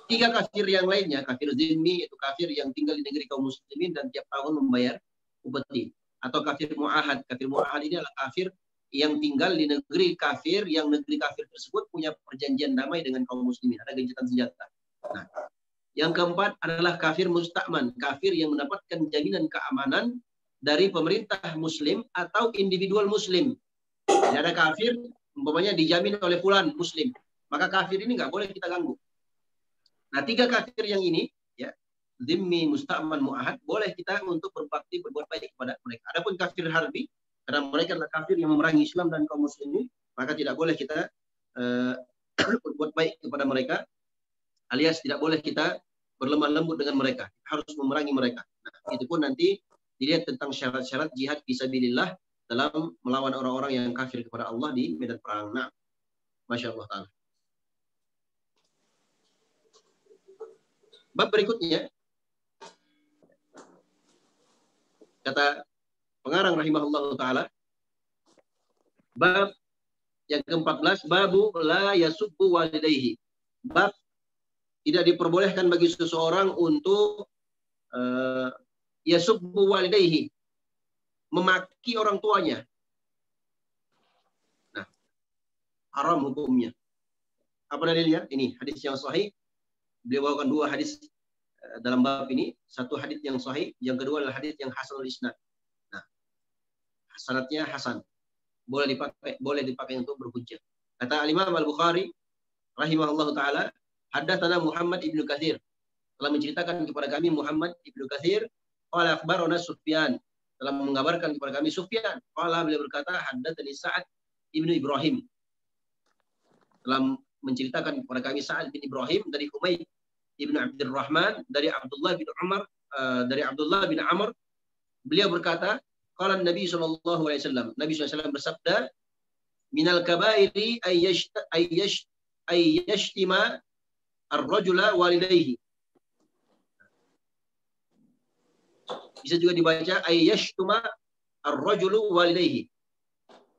3 kafir yang lainnya, kafir zimmi, itu kafir yang tinggal di negeri kaum muslimin dan tiap tahun membayar upeti. Atau kafir mu'ahad. Kafir mu'ahad ini adalah kafir yang tinggal di negeri kafir, yang negeri kafir tersebut punya perjanjian damai dengan kaum muslimin, ada gencatan senjata. Nah, yang keempat adalah kafir musta'man, kafir yang mendapatkan jaminan keamanan dari pemerintah muslim atau individual muslim. Jadi ada kafir, umpamanya dijamin oleh fulan muslim, maka kafir ini nggak boleh kita ganggu. Nah, 3 kafir yang ini, ya, zimmi, musta'man, mu'ahad, boleh kita untuk berbakti, berbuat baik kepada mereka. Adapun kafir harbi, karena mereka adalah kafir yang memerangi Islam dan kaum muslimin, maka tidak boleh kita berbuat baik kepada mereka, alias tidak boleh kita berlemah lembut dengan mereka. Harus memerangi mereka. Nah, itu pun nanti dilihat tentang syarat-syarat jihad fisabilillah dalam melawan orang-orang yang kafir kepada Allah di medan perang. Nah, Masya Allah Ta'ala. Bab berikutnya, kata pengarang rahimahullah ta'ala, bab yang ke-14, babu la yasubbu walidayhi. Bab tidak diperbolehkan bagi seseorang untuk yasubbu walidayhi, memaki orang tuanya. Nah, haram hukumnya. Apa dalilnya? Ini hadis yang sahih. Beliau bawakan 2 hadis dalam bab ini. Satu hadis yang sahih, yang kedua adalah hadis yang hasanul isnad. Nah, sanadnya hasan. Boleh dipakai untuk berhujjah. Kata Imam Al-Bukhari rahimahullahu taala, haddatsana Muhammad ibnu Katsir, telah menceritakan kepada kami Muhammad ibnu Katsir qala akhbarana Sufyan, telah mengabarkan kepada kami Sufyan. Qala, beliau berkata, haddatsani Sa'ad ibnu Ibrahim, telah menceritakan kepada kami Sa'ad bin Ibrahim dari Humayd ibnu Abdurrahman dari Abdullah bin Umar, dari Abdullah bin Amr. Beliau berkata, qala Nabi sallallahu alaihi wasallam, Nabi SAW bersabda, minal kabairi ayyashtima ar-rajula walidayhi. Bisa juga dibaca ayyashtuma ar-rajulu walidayhi.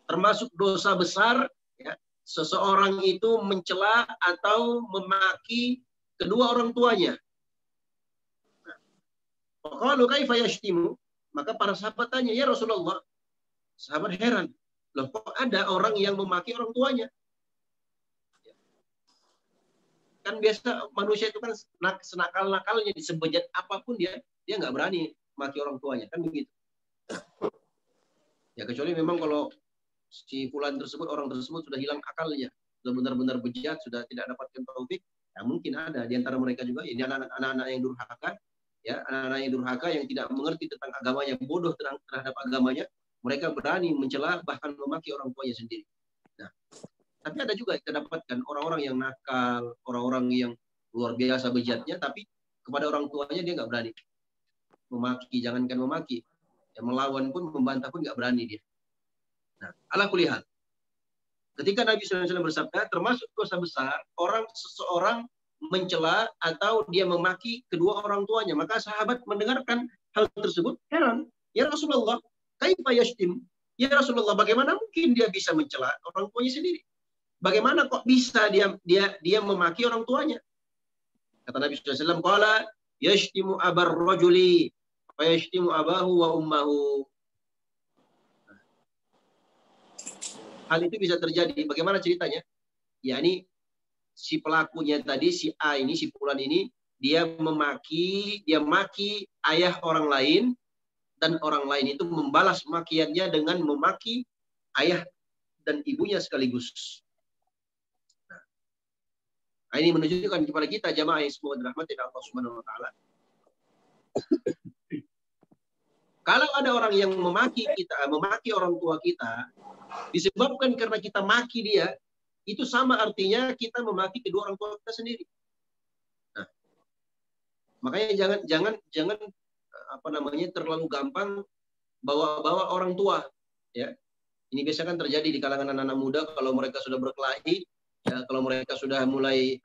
Termasuk dosa besar, ya, seseorang itu mencela atau memaki kedua orang tuanya. Qalu kaifa yashtimu? Maka para sahabat tanya, ya Rasulullah. Sahabat heran, loh kok ada orang yang memaki orang tuanya? Kan biasa manusia itu kan senakal-nakalnya, disebejat apapun dia nggak berani maki orang tuanya, kan begitu. Ya kecuali memang kalau si fulan tersebut, orang tersebut sudah hilang akalnya, sudah benar-benar bejat, sudah tidak dapatkan taufik, ya mungkin ada di antara mereka juga ini anak-anak yang durhaka, ya anak-anak yang durhaka yang tidak mengerti tentang agamanya, bodoh terhadap agamanya, mereka berani mencela bahkan memaki orang tuanya sendiri. Nah, tapi ada juga kita dapatkan orang-orang yang nakal, orang-orang yang luar biasa bejatnya, tapi kepada orang tuanya dia nggak berani memaki, jangankan memaki, ya, melawan pun, membantah pun nggak berani dia. Nah, ala kulli hal, ketika Nabi SAW bersabda, termasuk dosa besar seseorang mencela atau dia memaki kedua orang tuanya, maka sahabat mendengarkan hal tersebut heran. Ya Rasulullah, kaifa yashtim? Ya Rasulullah, bagaimana mungkin dia bisa mencela orang tuanya sendiri? Bagaimana kok bisa dia memaki orang tuanya? Kata Nabi SAW, qala yashtimu abar rajuli fa yashtimu abahu wa ummahu. Hal itu bisa terjadi. Bagaimana ceritanya? Ya, ini si pelakunya tadi, si A ini, si fulan ini, dia maki ayah orang lain, dan orang lain itu membalas makiannya dengan memaki ayah dan ibunya sekaligus. Nah, ini menunjukkan kepada kita jamaah yang semoga dirahmati Allah Subhanahu wa taala. Kalau ada orang yang memaki orang tua kita, disebabkan karena kita maki dia, itu sama artinya kita memaki kedua orang tua kita sendiri. Nah, makanya jangan terlalu gampang bawa orang tua, ya. Ini biasa kan terjadi di kalangan anak-anak muda kalau mereka sudah berkelahi, ya, kalau mereka sudah mulai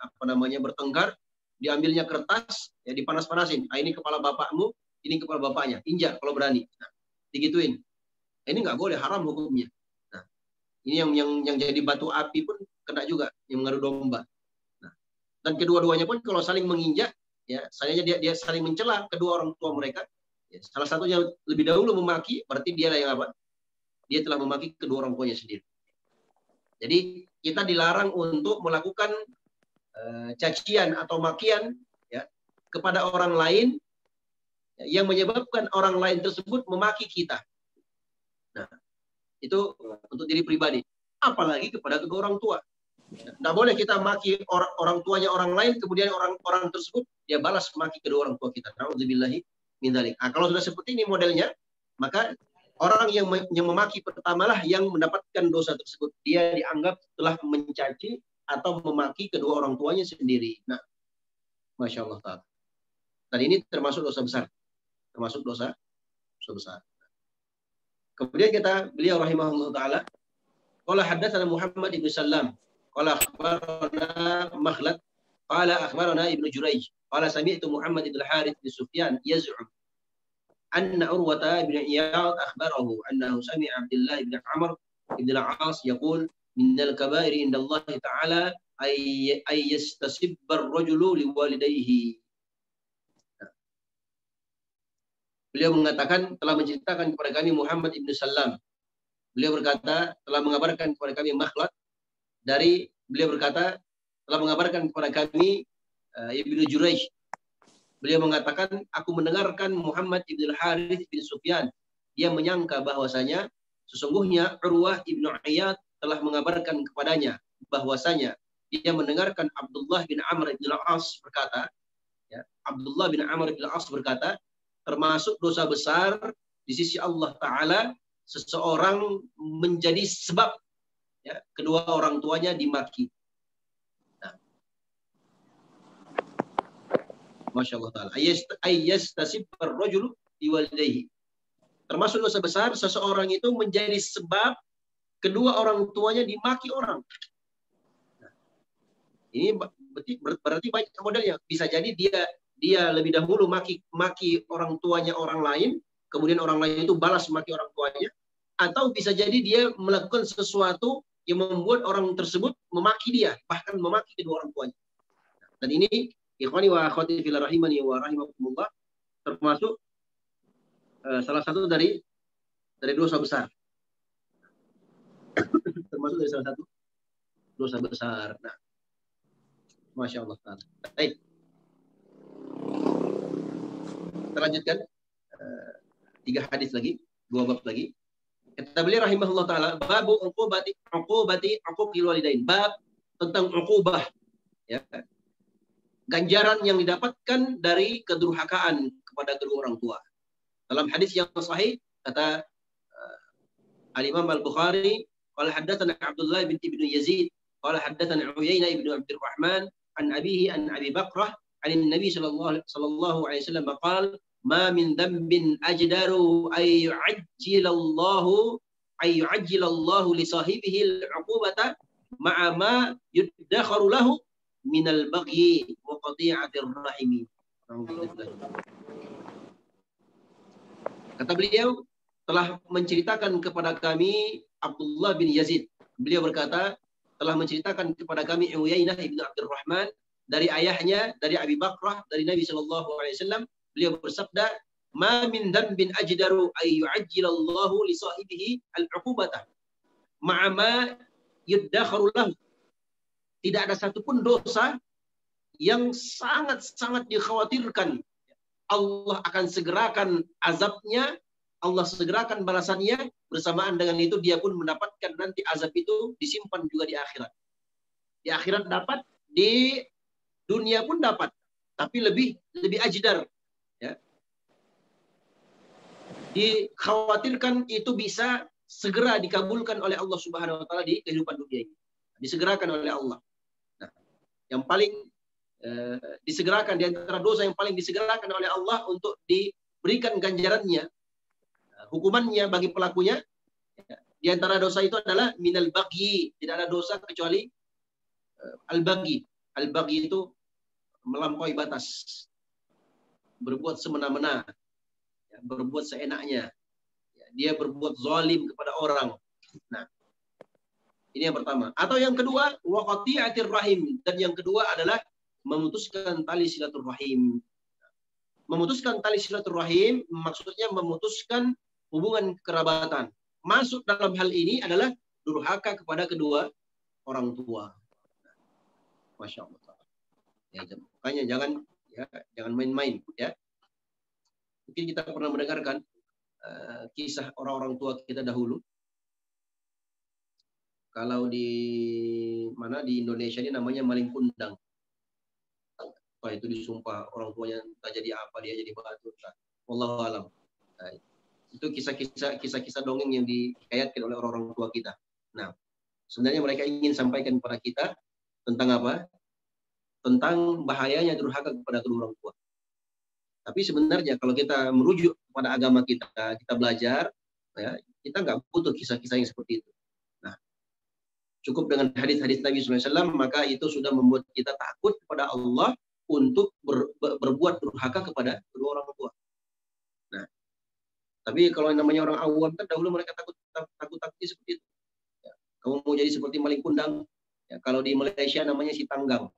bertengkar, diambilnya kertas, ya, dipanas-panasin. Ah, ini kepala bapakmu, ini kepala bapaknya, injak kalau berani. Nah, digituin. Ini nggak boleh, haram hukumnya. Nah, ini yang jadi batu api pun kena juga, yang mengadu domba. Nah, dan kedua-duanya pun kalau saling menginjak, ya, sayangnya dia saling mencela kedua orang tua mereka. Ya, salah satunya lebih dahulu memaki, berarti dia yang apa? Dia telah memaki kedua orang tuanya sendiri. Jadi kita dilarang untuk melakukan cacian atau makian, ya, kepada orang lain, ya, yang menyebabkan orang lain tersebut memaki kita. Nah, itu untuk diri pribadi. Apalagi kepada kedua orang tua. Tidak boleh kita maki orang tuanya orang lain, kemudian orang tersebut dia balas maki kedua orang tua kita. Na'udzubillahi min dzalik. Nah, kalau sudah seperti ini modelnya, maka orang yang memaki pertamalah yang mendapatkan dosa tersebut. Dia dianggap telah mencaci atau memaki kedua orang tuanya sendiri. Nah, Masya Allah ta'ala. Dan ini termasuk dosa besar. Termasuk dosa besar. Kemudian beliau rahimahullah ta'ala, qala haddatsana Muhammad ibn Sallam, qala akhbarana Makhlad, qala akhbarana Ibnu Jurayj, qala sami'tu Muhammad ibn Harith bin Sufyan yaz'um anna Urwata ibn Iyad akhbarahu annahu sami'a Abdullah ibn Amr ibn al-As yaqul min al-kaba'ir inda Allah ta'ala ay yastasibba ar-rajulu liwalidayhi. Beliau mengatakan, telah menceritakan kepada kami Muhammad ibn Sallam. Beliau berkata, telah mengabarkan kepada kami Makhlad, beliau berkata, telah mengabarkan kepada kami Ibnu Jurayj. Beliau mengatakan, aku mendengarkan Muhammad ibn Harith bin Sufyan. Dia menyangka bahwasanya sesungguhnya Urwah ibn Iyad telah mengabarkan kepadanya bahwasanya dia mendengarkan Abdullah bin Amr ibn al-As berkata, ya, Abdullah bin Amr ibn al-As berkata, termasuk dosa besar di sisi Allah Ta'ala seseorang menjadi sebab ya, kedua orang tuanya dimaki. Nah, Masya Allah Ta'ala. Ayyastasib ar-rajulu biwalidayhi. Termasuk dosa besar seseorang itu menjadi sebab kedua orang tuanya dimaki orang. Nah, ini berarti banyak modelnya. Bisa jadi dia lebih dahulu maki orang tuanya orang lain, kemudian orang lain itu balas maki orang tuanya, atau bisa jadi dia melakukan sesuatu yang membuat orang tersebut memaki dia, bahkan memaki kedua orang tuanya. Dan ini ikhwani wa akhwati fillah rahimani wa rahimakumullah termasuk salah satu dari dosa besar. Termasuk dari salah satu dosa besar. Nah, Masya Allah. Baik. Kita lanjutkan 3 hadis lagi, 2 bab lagi. Kata beliau rahimahullah taala, babu uqubati uquqil walidain. Bab tentang uqubah, ya. Ganjaran yang didapatkan dari kedurhakaan kepada kedua orang tua. Dalam hadis yang sahih kata Al-Imam Al-Bukhari, qala haddatsana Abdullah bin Ibnu Yazid, qala haddatsana Uyainah ibnu Abdurrahman an abihi an Abi Bakrah an Nabi sallallahu alaihi wasallam qala ma min dhanbin ajdaru ay yu'ajjilallahu li sahibihi al-'uqubata ma'a ma yuddakharu lahu min al-baghi wa qati'atir rahimi. Kata beliau, telah menceritakan kepada kami Abdullah bin Yazid. Beliau berkata, telah menceritakan kepada kami Uyainah ibnu Abdurrahman dari ayahnya, dari Abi Bakrah, dari Nabi sallallahu alaihi wasallam. Beliau bersabda, "Ma min dhanbin ajdaru ay yu'ajjilallahu li sahibihi al-'uqubata ma'a ma yuddakharu lahu." Tidak ada satupun dosa yang sangat-sangat dikhawatirkan Allah akan segerakan azabnya, Allah segerakan balasannya, bersamaan dengan itu dia pun mendapatkan nanti azab itu disimpan juga di akhirat. Di akhirat dapat, di dunia pun dapat, tapi lebih ajdar. Ya. Dikhawatirkan itu bisa segera dikabulkan oleh Allah Subhanahu wa taala di kehidupan dunia ini. Disegerakan oleh Allah. Nah, yang paling disegerakan di antara dosa yang paling disegerakan oleh Allah untuk diberikan ganjarannya, hukumannya bagi pelakunya, di antara dosa itu adalah minal baghi. Tidak ada dosa kecuali al-baghi. Al-baghi itu melampaui batas, berbuat semena-mena, berbuat seenaknya, dia berbuat zalim kepada orang. Nah, ini yang pertama. Atau yang kedua, wa qati'atir rahim. Dan yang kedua adalah memutuskan tali silaturahim. Memutuskan tali silaturahim maksudnya memutuskan hubungan kerabatan. Masuk dalam hal ini adalah durhaka kepada kedua orang tua. Masya Allah. Ya, makanya jangan main-main, ya. Mungkin kita pernah mendengarkan kisah orang-orang tua kita dahulu. Kalau di Indonesia ini namanya maling kundang. Itu disumpah orang tuanya entah jadi apa, dia jadi batu. Wallahu alam. Nah, itu kisah-kisah dongeng yang dikayatkan oleh orang-orang tua kita. Nah, sebenarnya mereka ingin sampaikan kepada kita tentang apa? Tentang bahayanya durhaka kepada kedua orang tua. Tapi sebenarnya kalau kita merujuk pada agama kita belajar, ya, kita nggak butuh kisah-kisah yang seperti itu. Nah, cukup dengan hadis-hadis Nabi SAW, maka itu sudah membuat kita takut kepada Allah untuk berbuat durhaka kepada kedua orang tua. Nah, tapi kalau yang namanya orang awam kan dahulu mereka takut seperti itu. Ya, kamu mau jadi seperti maling kundang, ya, kalau di Malaysia namanya si tanggang.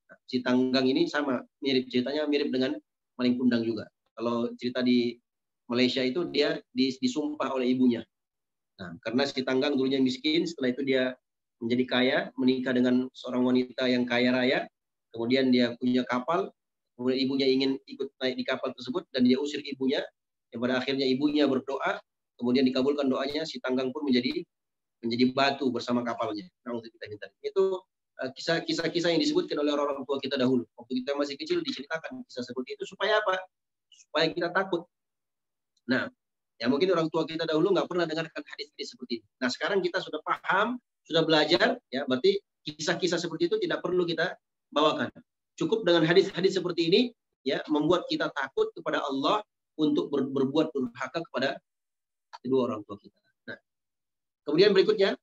Nah, si tanggang ini sama, ceritanya mirip dengan maling kundang juga. Kalau cerita di Malaysia itu dia disumpah oleh ibunya. Nah, karena si tanggang dulunya miskin, setelah itu dia menjadi kaya, menikah dengan seorang wanita yang kaya raya. Kemudian dia punya kapal, kemudian ibunya ingin ikut naik di kapal tersebut dan dia usir ibunya. Yang pada akhirnya ibunya berdoa, kemudian dikabulkan doanya, si tanggang pun menjadi batu bersama kapalnya. Nah, itu kisah-kisah yang disebutkan oleh orang-orang tua kita dahulu. Waktu kita masih kecil diceritakan kisah seperti itu supaya apa? supaya kita takut. Nah, ya mungkin orang tua kita dahulu nggak pernah dengarkan hadis-hadis seperti ini. Nah, sekarang kita sudah paham, sudah belajar, ya berarti kisah-kisah seperti itu tidak perlu kita bawakan. Cukup dengan hadis-hadis seperti ini, ya membuat kita takut kepada Allah untuk berbuat durhaka kepada kedua orang tua kita. Nah, kemudian berikutnya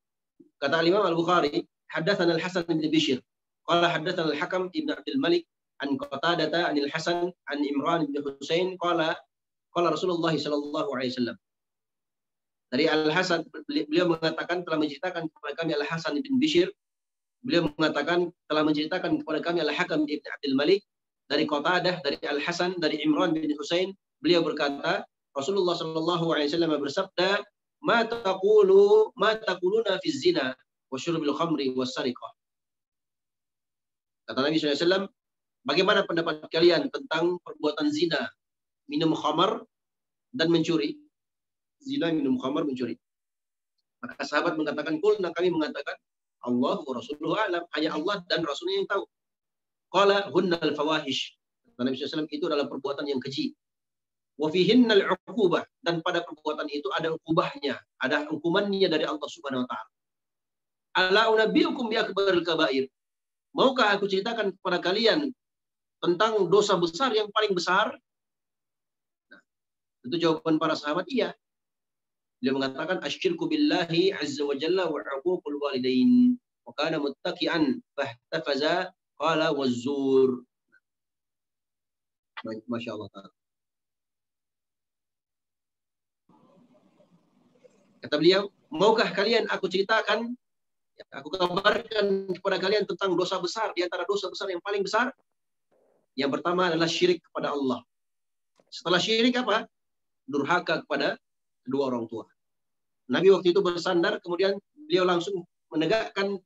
kata Imam Al-Bukhari, haddatsana Al-Hasan bin Bishr, qala haddatsana Al-Hakam ibn Abdul Malik an Qatadah an Al-Hasan an Imran bin Husain qala Rasulullah sallallahu alaihi wasallam. Dari Al-Hasan, beliau mengatakan telah menceritakan kepada kami Al-Hasan bin Bishr, beliau mengatakan telah menceritakan kepada kami Al-Hakam ibn Abdul Malik, dari Qatadah, dari Al-Hasan, dari Imran bin Husain, beliau berkata, Rasulullah sallallahu alaihi wasallam bersabda, ma taquluna fi zina wa syurbil khamri was sariqah. Kata Nabi SAW, bagaimana pendapat kalian tentang perbuatan zina, minum khamar dan mencuri? Zina, minum khamar, mencuri. Maka sahabat mengatakan, qulna, kami mengatakan, Allah wa rasuluhu a'lam, hanya Allah dan Rasulnya yang tahu. Qala hunnal fawahish. Kata Nabi SAW, itu adalah perbuatan yang keji. Wa fihinnal 'uqubah, dan pada perbuatan itu ada ukubahnya, ada hukumannya dari Allah Subhanahu wa taala. Ala unabbiukum bi akbaril kabair. Maukah aku ceritakan kepada kalian tentang dosa besar yang paling besar? Nah, itu jawaban para sahabat, iya. Dia mengatakan asyirku billahi azza wa jalla wa 'uququl walidain. Wa kana muttaqian fahtafaza qala wazzur. Masya Allah ta'ala. Kata beliau, maukah kalian aku ceritakan, aku kabarkan kepada kalian tentang dosa besar, di antara dosa besar yang paling besar? Yang pertama adalah syirik kepada Allah. Setelah syirik apa? Durhaka kepada kedua orang tua. Nabi waktu itu bersandar, kemudian beliau langsung menegakkan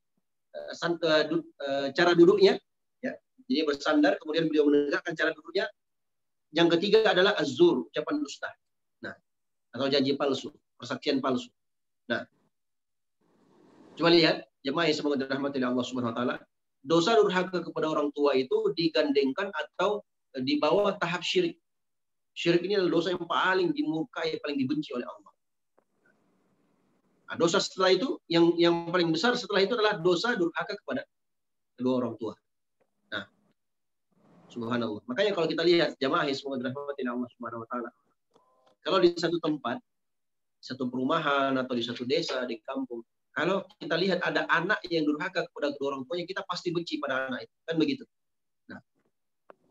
cara duduknya. Ya. Jadi bersandar, kemudian beliau menegakkan cara duduknya. Yang ketiga adalah az-zur, ucapan dusta. Nah, atau janji palsu, persaksian palsu. Nah, coba lihat, jemaah yang semoga dirahmati oleh Allah Subhanahu wa taala, dosa durhaka kepada orang tua itu digandengkan atau di bawah tahap syirik. Syirik ini adalah dosa yang paling dimurkai, paling dibenci oleh Allah. Nah, dosa setelah itu, yang paling besar setelah itu adalah dosa durhaka kepada kedua orang tua. Nah, subhanallah. Makanya kalau kita lihat, jemaah yang semoga dirahmati oleh Allah Subhanahu wa taala, kalau di satu tempat, satu perumahan atau di satu desa, di kampung, kalau kita lihat ada anak yang durhaka kepada kedua orang tuanya, kita pasti benci pada anak itu. Kan begitu. Nah,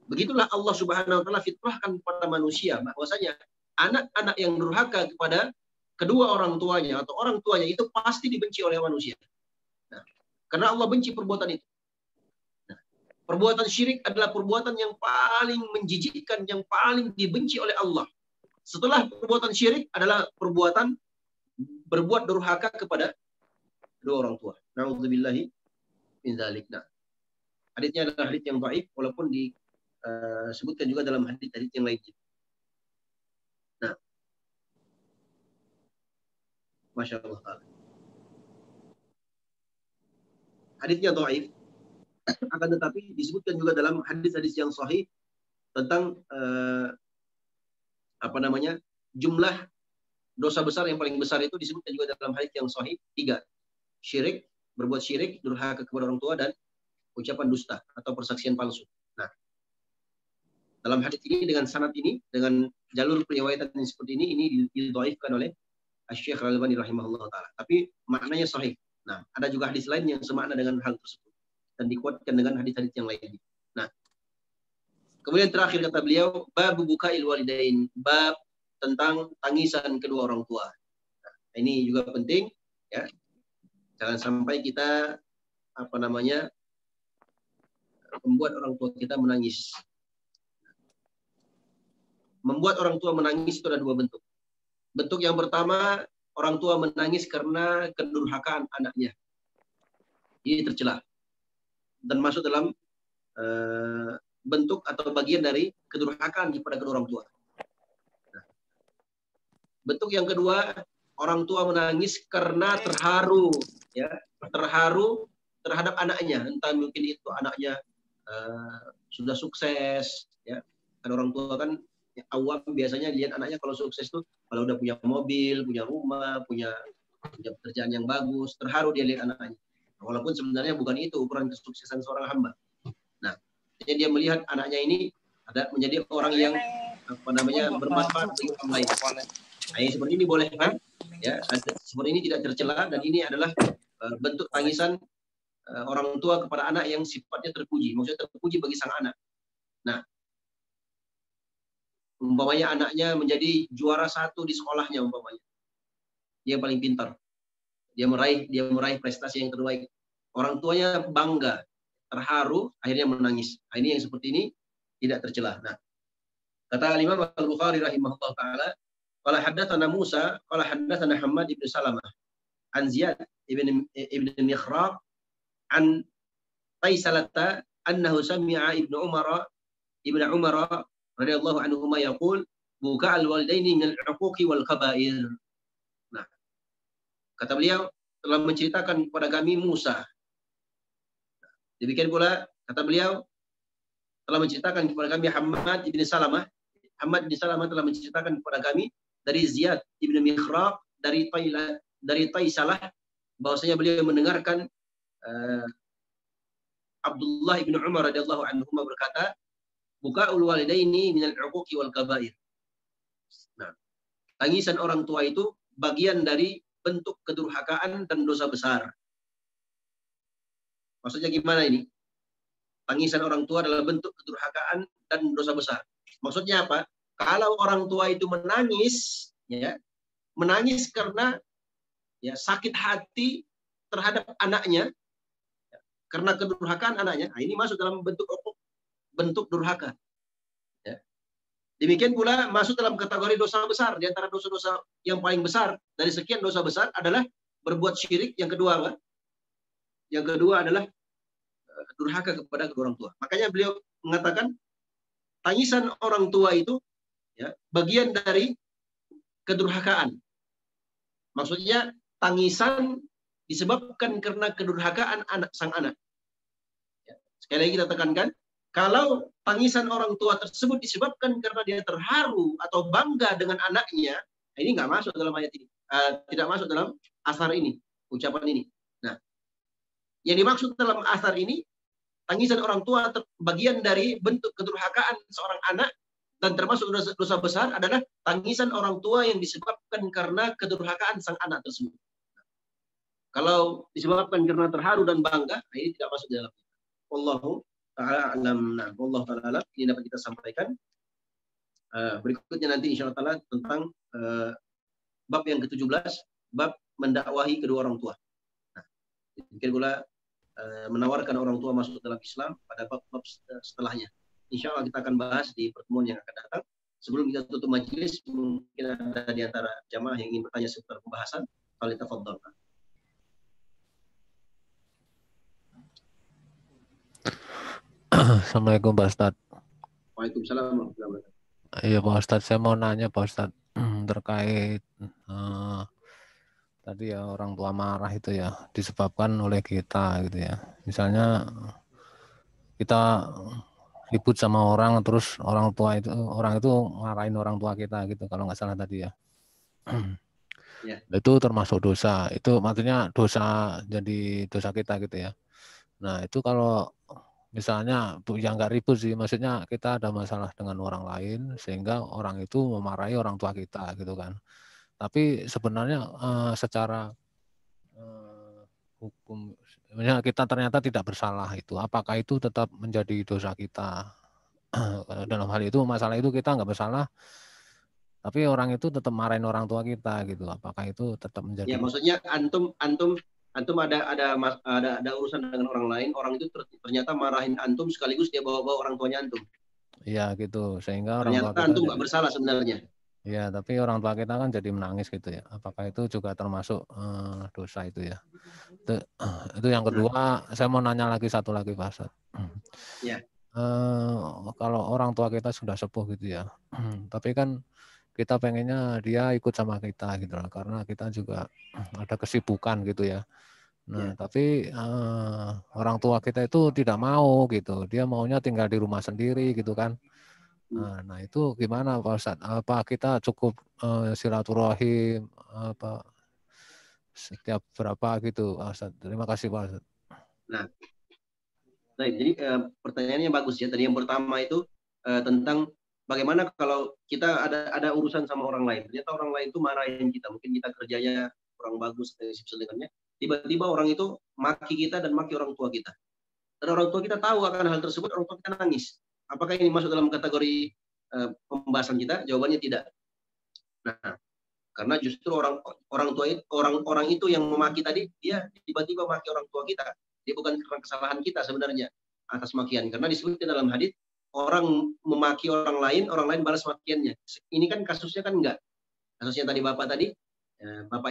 begitulah Allah Subhanahu wa taala fitrahkan kepada manusia bahwasanya anak-anak yang durhaka kepada kedua orang tuanya atau orang tuanya itu pasti dibenci oleh manusia. Nah, karena Allah benci perbuatan itu. Nah, perbuatan syirik adalah perbuatan yang paling menjijikkan, yang paling dibenci oleh Allah. Setelah perbuatan syirik adalah perbuatan berbuat durhaka kepada kedua orang tua. Na'udzubillahi min dzalik. Nah, hadisnya adalah hadis yang dhaif walaupun disebutkan juga dalam hadis-hadis yang lainnya. Nah, Masya Allah. Hadisnya dhaif, akan tetapi disebutkan juga dalam hadis-hadis yang sahih tentang jumlah dosa besar yang paling besar itu disebutkan juga dalam hadis yang sahih 3. Syirik, berbuat syirik, durhaka kepada orang tua, dan ucapan dusta atau persaksian palsu. Nah, dalam hadis ini dengan sanad ini, dengan jalur periwayatan yang seperti ini didhaifkan oleh Asy-Syaikh Al-Albani rahimahullah taala. Tapi maknanya sahih. Nah, ada juga hadis lain yang semakna dengan hal tersebut dan dikuatkan dengan hadis-hadis yang lainnya. Nah, kemudian terakhir kata beliau, bab bukail walidain, bab tentang tangisan kedua orang tua. Nah, ini juga penting, ya. Jangan sampai kita membuat orang tua kita menangis. Membuat orang tua menangis itu ada 2 bentuk. Bentuk yang pertama, orang tua menangis karena kedurhakaan anaknya. Ini tercela dan masuk dalam bentuk atau bagian dari kedurhakaan kepada kedua orang tua. Nah, bentuk yang kedua, orang tua menangis karena terharu, ya, terharu terhadap anaknya. Entah mungkin itu anaknya sudah sukses, ya. Kan orang tua kan awam biasanya lihat anaknya kalau sukses tuh kalau udah punya mobil, punya rumah, punya pekerjaan yang bagus, terharu dia lihat anaknya. Walaupun sebenarnya bukan itu ukuran kesuksesan seorang hamba. Nah, dia melihat anaknya ini ada menjadi orang yang bermanfaat bagi orang lain. Nah, seperti ini boleh kan? Ya, seperti ini tidak tercela dan ini adalah bentuk tangisan orang tua kepada anak yang sifatnya terpuji, maksudnya terpuji bagi sang anak. Nah, umpamanya anaknya menjadi juara 1 di sekolahnya umpamanya, dia yang paling pintar, dia meraih prestasi yang terbaik. Orang tuanya bangga, terharu, akhirnya menangis. Nah, ini yang seperti ini tidak tercela. Nah, kata Imam Al-Bukhari rahimahullah taala, qala haddatsana Musa, qala haddatsana Hammad ibn Salamah, an Ziyad ibn Mikhraq, an Taisalata annahu sami'a ibnu Umar radhiyallahu anhuma yaqul buka al-walidaini min al-uquqi wal kaba'ir. Nah, kata beliau telah menceritakan kepada kami Musa. Demikian pula kata beliau telah menceritakan kepada kami Hammad ibn Salamah. Hammad bin Salamah telah menceritakan kepada kami dari Ziyad ibn Mikhraq dari Taisalah bahwasanya beliau mendengarkan Abdullah ibn Umar radhiyallahu anhuma berkata, bukaul walidaini minal uquqi wal kabair. Nah, tangisan orang tua itu bagian dari bentuk kedurhakaan dan dosa besar. Maksudnya gimana ini? Tangisan orang tua adalah bentuk kedurhakaan dan dosa besar. Maksudnya apa? Kalau orang tua itu menangis, ya, menangis karena ya sakit hati terhadap anaknya, ya, karena kedurhakaan anaknya, nah ini masuk dalam bentuk durhaka. Ya. Demikian pula masuk dalam kategori dosa besar. Di antara dosa-dosa yang paling besar dari sekian dosa besar adalah berbuat syirik. Yang kedua apa? Yang kedua adalah durhaka kepada kedua orang tua. Makanya beliau mengatakan tangisan orang tua itu ya, bagian dari kedurhakaan. Maksudnya tangisan disebabkan karena kedurhakaan sang anak. Ya. Sekali lagi kita tekankan, kalau tangisan orang tua tersebut disebabkan karena dia terharu atau bangga dengan anaknya, ini nggak masuk dalam ayat ini, tidak masuk dalam asar ini, ucapan ini. Nah, yang dimaksud dalam asar ini, tangisan orang tua bagian dari bentuk kedurhakaan seorang anak dan termasuk dosa besar adalah tangisan orang tua yang disebabkan karena kedurhakaan sang anak tersebut. Kalau disebabkan karena terharu dan bangga, ini tidak masuk dalam. Wallahu ta'ala alam. Nah, Allah ta'ala ini dapat kita sampaikan. Berikutnya nanti insya Allah tentang bab yang ke-17, bab mendakwahi kedua orang tua. Nah, mungkin pula menawarkan orang tua masuk dalam Islam pada bab-bab setelahnya. Insya Allah kita akan bahas di pertemuan yang akan datang. Sebelum kita tutup majelis, mungkin ada di antara jamaah yang ingin bertanya seputar pembahasan. Kalau tafadhol. Assalamualaikum Pak Ustadz. Waalaikumsalam warahmatullahi wabarakatuh. Iya Pak Ustadz, saya mau nanya Pak Ustadz terkait tadi ya orang tua marah itu ya disebabkan oleh kita gitu ya. Misalnya kita ribut sama orang terus orang itu marahin orang tua kita gitu kalau nggak salah tadi ya. Ya. Itu termasuk dosa. Itu maksudnya jadi dosa kita gitu ya. Nah itu kalau misalnya yang nggak ribut sih, maksudnya kita ada masalah dengan orang lain sehingga orang itu memarahi orang tua kita gitu kan. Tapi sebenarnya secara hukum, misalnya kita ternyata tidak bersalah itu, apakah itu tetap menjadi dosa kita? Dalam hal itu masalah itu kita nggak bersalah, tapi orang itu tetap marahin orang tua kita gitu. Apakah itu tetap menjadi? Ya, maksudnya antum ada urusan dengan orang lain, orang itu ternyata marahin antum sekaligus dia bawa orang tuanya antum. Iya gitu, sehingga orang ternyata tua kita antum nggak bersalah sebenarnya. Ya, tapi orang tua kita kan jadi menangis gitu ya. Apakah itu juga termasuk dosa itu ya? Itu yang kedua. Saya mau nanya lagi satu lagi Pak Ustadz. Ya. Kalau orang tua kita sudah sepuh gitu ya, tapi kan kita pengennya dia ikut sama kita gitu lah, karena kita juga ada kesibukan gitu ya. Nah, tapi orang tua kita itu tidak mau gitu. Dia maunya tinggal di rumah sendiri gitu kan. Nah, itu gimana Pak Ustadz? Apa kita cukup silaturahim apa setiap berapa gitu Pak Ustadz? Terima kasih Pak Ustadz. Nah, baik. Jadi pertanyaannya bagus ya. Tadi yang pertama itu tentang bagaimana kalau kita ada urusan sama orang lain. Ternyata orang lain itu marahin kita. Mungkin kita kerjanya kurang bagus dengannya. Tiba-tiba orang itu maki kita dan maki orang tua kita. Dan orang tua kita tahu akan hal tersebut, orang tua kita nangis. Apakah ini masuk dalam kategori pembahasan kita? Jawabannya tidak. Nah, karena justru orang itu yang memaki tadi, dia tiba-tiba maki orang tua kita. Dia bukan karena kesalahan kita sebenarnya atas makian. Karena disebutkan dalam hadis, orang memaki orang lain balas makiannya. Ini kan kasusnya kan enggak. Kasusnya tadi Bapak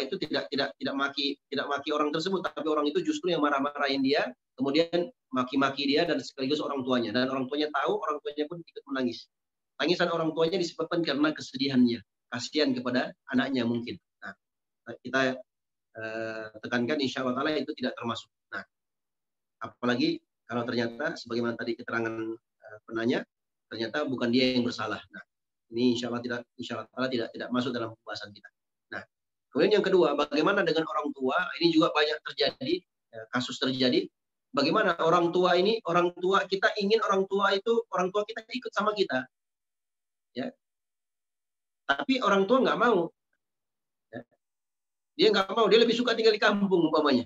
itu tidak maki orang tersebut, tapi orang itu justru yang marah-marahin dia, kemudian maki-maki dia dan sekaligus orang tuanya. Dan orang tuanya tahu, orang tuanya pun ikut menangis. Tangisan orang tuanya disebabkan karena kesedihannya, kasihan kepada anaknya mungkin. Nah, kita tekankan insya Allah itu tidak termasuk. Nah, apalagi kalau ternyata sebagaimana tadi keterangan penanya, ternyata bukan dia yang bersalah. Nah, ini insya Allah tidak masuk dalam pembahasan kita. Nah, kemudian yang kedua, bagaimana dengan orang tua? Ini juga banyak terjadi, kasus terjadi. Bagaimana orang tua kita ingin orang tua kita ikut sama kita, ya. Tapi orang tua nggak mau. Ya. Dia nggak mau, dia lebih suka tinggal di kampung umpamanya.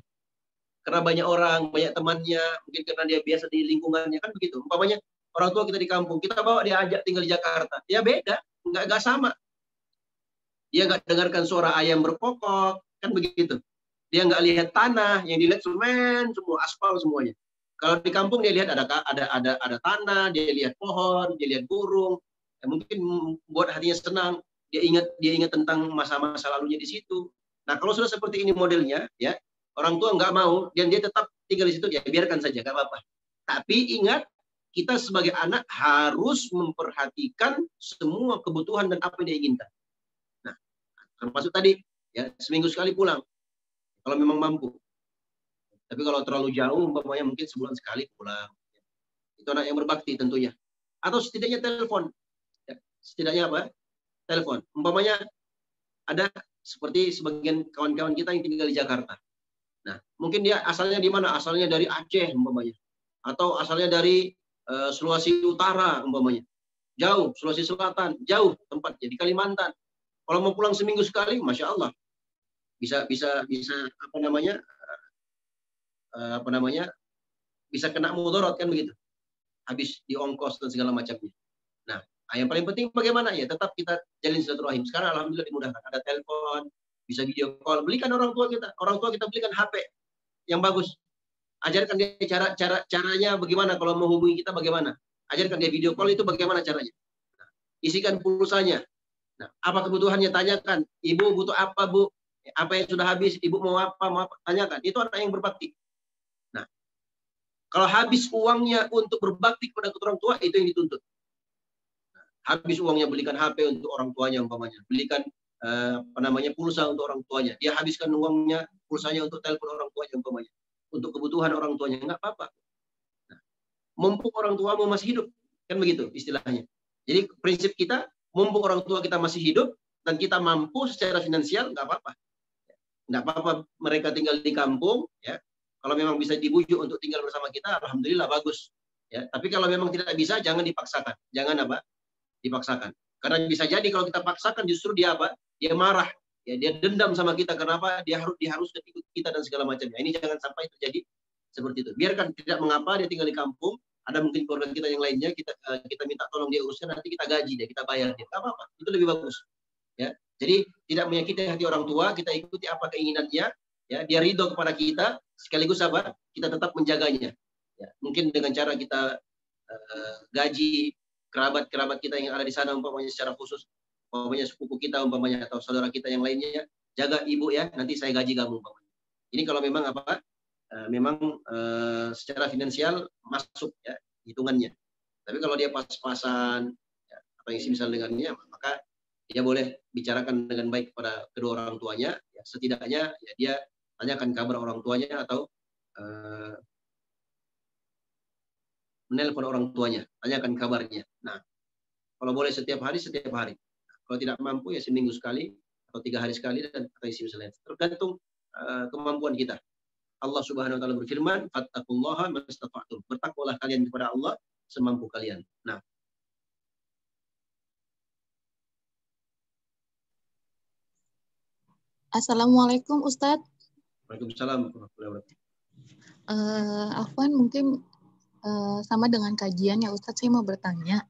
Karena banyak orang, banyak temannya, mungkin karena dia biasa di lingkungannya, kan begitu. Umpamanya orang tua kita di kampung, kita bawa dia ajak tinggal di Jakarta. Ya beda, nggak sama. Dia nggak dengarkan suara ayam berkokok, kan begitu. Dia nggak lihat tanah, yang dilihat semen, semua aspal semuanya. Kalau di kampung dia lihat ada tanah, dia lihat pohon, dia lihat burung. Ya, mungkin buat hatinya senang. Dia ingat tentang masa-masa lalunya di situ. Nah, kalau sudah seperti ini modelnya, ya orang tua nggak mau dan dia tetap tinggal di situ, ya biarkan saja, nggak apa-apa. Tapi ingat, kita sebagai anak harus memperhatikan semua kebutuhan dan apa yang dia inginkan. Nah, termasuk tadi, ya seminggu sekali pulang, kalau memang mampu. Tapi kalau terlalu jauh, umpamanya mungkin sebulan sekali pulang. Itu anak yang berbakti tentunya. Atau setidaknya telepon. Ya, setidaknya apa? Telepon. Umpamanya ada seperti sebagian kawan-kawan kita yang tinggal di Jakarta. Nah, mungkin dia asalnya di mana? Asalnya dari Aceh umpamanya. Atau asalnya dari Sulawesi Utara umpamanya. Jauh, Sulawesi Selatan, jauh tempatnya di Kalimantan. Kalau mau pulang seminggu sekali, Masya Allah. Bisa bisa kena mudarat kan begitu. Habis di ongkos dan segala macamnya. Nah, yang paling penting bagaimana ya? Tetap kita jalin silaturahim. Sekarang alhamdulillah dimudahkan. Ada telepon, bisa video call. Belikan orang tua kita. Orang tua kita belikan HP yang bagus. Ajarkan dia caranya bagaimana kalau mau hubungi kita bagaimana. Ajarkan dia video call itu bagaimana caranya. Nah, isikan pulsanya. Nah, apa kebutuhannya tanyakan. Ibu butuh apa, Bu? Apa yang sudah habis? Ibu mau apa? Tanyakan. Itu anak yang berbakti. Nah, kalau habis uangnya untuk berbakti kepada orang tua, itu yang dituntut. Habis uangnya belikan HP untuk orang tuanya umpamanya, belikan pulsa untuk orang tuanya, dia habiskan uangnya pulsanya untuk telepon orang tuanya umpamanya, untuk kebutuhan orang tuanya, nggak apa-apa. Nah, mumpung orang tuamu masih hidup, kan begitu istilahnya. Jadi prinsip kita, mumpung orang tua kita masih hidup dan kita mampu secara finansial, nggak apa-apa. Nggak apa-apa mereka tinggal di kampung, ya. Kalau memang bisa dibujuk untuk tinggal bersama kita, alhamdulillah bagus. Ya, tapi kalau memang tidak bisa, jangan dipaksakan, jangan dipaksakan. Karena bisa jadi kalau kita paksakan justru dia dia marah, ya dia dendam sama kita. Kenapa dia haruskan ikut kita dan segala macamnya. Ini jangan sampai terjadi seperti itu. Biarkan, tidak mengapa dia tinggal di kampung, ada mungkin keluarga kita yang lainnya, kita minta tolong dia uruskan, nanti kita gaji dia, kita bayar dia, nggak apa-apa, itu lebih bagus. Ya, jadi tidak menyakiti hati orang tua, kita ikuti apa keinginannya, ya dia ridho kepada kita, sekaligus kita tetap menjaganya. Ya, mungkin dengan cara kita gaji kerabat kita yang ada di sana umpamanya secara khusus, umpamanya sepupu kita umpamanya atau saudara kita yang lainnya, jaga ibu ya, nanti saya gaji kamu umpamanya. Ini kalau memang secara finansial masuk ya hitungannya. Tapi kalau dia pas-pasan, ya, apa yang semisal dengannya, maka dia boleh bicarakan dengan baik kepada kedua orang tuanya. Ya, setidaknya ya, dia tanyakan kabar orang tuanya atau menelpon orang tuanya, tanyakan kabarnya. Nah, Kalau boleh setiap hari, setiap hari. Kalau tidak mampu ya seminggu sekali atau 3 hari sekali dan atau isi misalnya. Tergantung kemampuan kita. Allah Subhanahu wa taala berfirman, "Fattaqullaha mastata'tum." Bertakwalah kalian kepada Allah semampu kalian. Nah, Assalamualaikum Ustadz. Waalaikumsalam warahmatullahi wabarakatuh. Afwan, mungkin sama dengan kajian ya Ustadz, saya mau bertanya.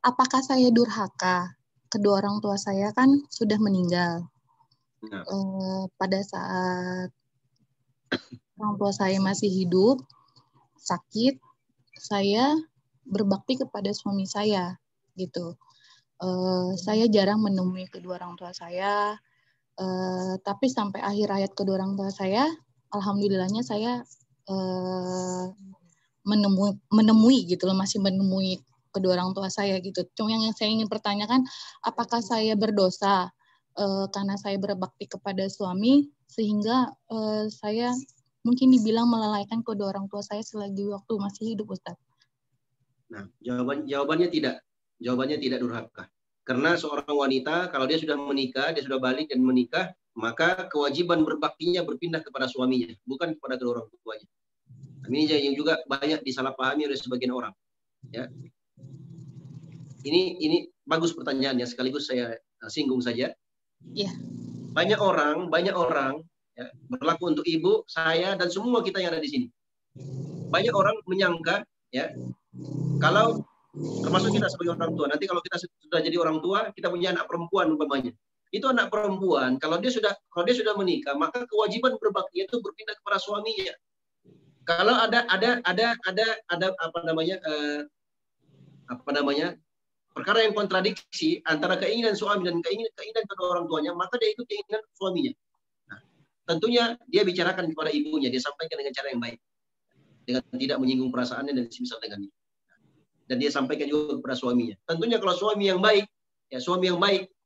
Apakah saya durhaka? Kedua orang tua saya kan sudah meninggal. Nah. Pada saat orang tua saya masih hidup, sakit, saya berbakti kepada suami saya, gitu. Saya jarang menemui kedua orang tua saya, tapi sampai akhir hayat kedua orang tua saya, alhamdulillahnya saya menemui gitu loh, masih menemui kedua orang tua saya gitu. Cuma yang saya ingin pertanyakan, apakah saya berdosa karena saya berbakti kepada suami sehingga saya mungkin dibilang melalaikan kedua orang tua saya selagi waktu masih hidup, Ustadz? Nah, jawabannya tidak. Jawabannya tidak durhaka. Karena seorang wanita kalau dia sudah menikah, dia sudah balik dan menikah, maka kewajiban berbaktinya berpindah kepada suaminya, bukan kepada kedua orang tuanya. Ini yang juga banyak disalahpahami oleh sebagian orang. Ya. Ini bagus pertanyaannya, sekaligus saya singgung saja. Yeah. Banyak orang ya, berlaku untuk ibu, saya dan semua kita yang ada di sini. Banyak orang menyangka ya, kalau termasuk kita sebagai orang tua, nanti kalau kita sudah jadi orang tua, kita punya anak perempuan umpamanya. Itu anak perempuan, kalau dia sudah menikah, maka kewajiban berbakti itu berpindah kepada suaminya. Kalau ada perkara yang kontradiksi antara keinginan suami dan keinginan kedua orang tuanya, maka dia ikut keinginan suaminya. Nah, tentunya dia bicarakan kepada ibunya, dia sampaikan dengan cara yang baik, dengan tidak menyinggung perasaannya dan semisal dengannya. Dan dia sampaikan juga kepada suaminya. Tentunya kalau suami yang baik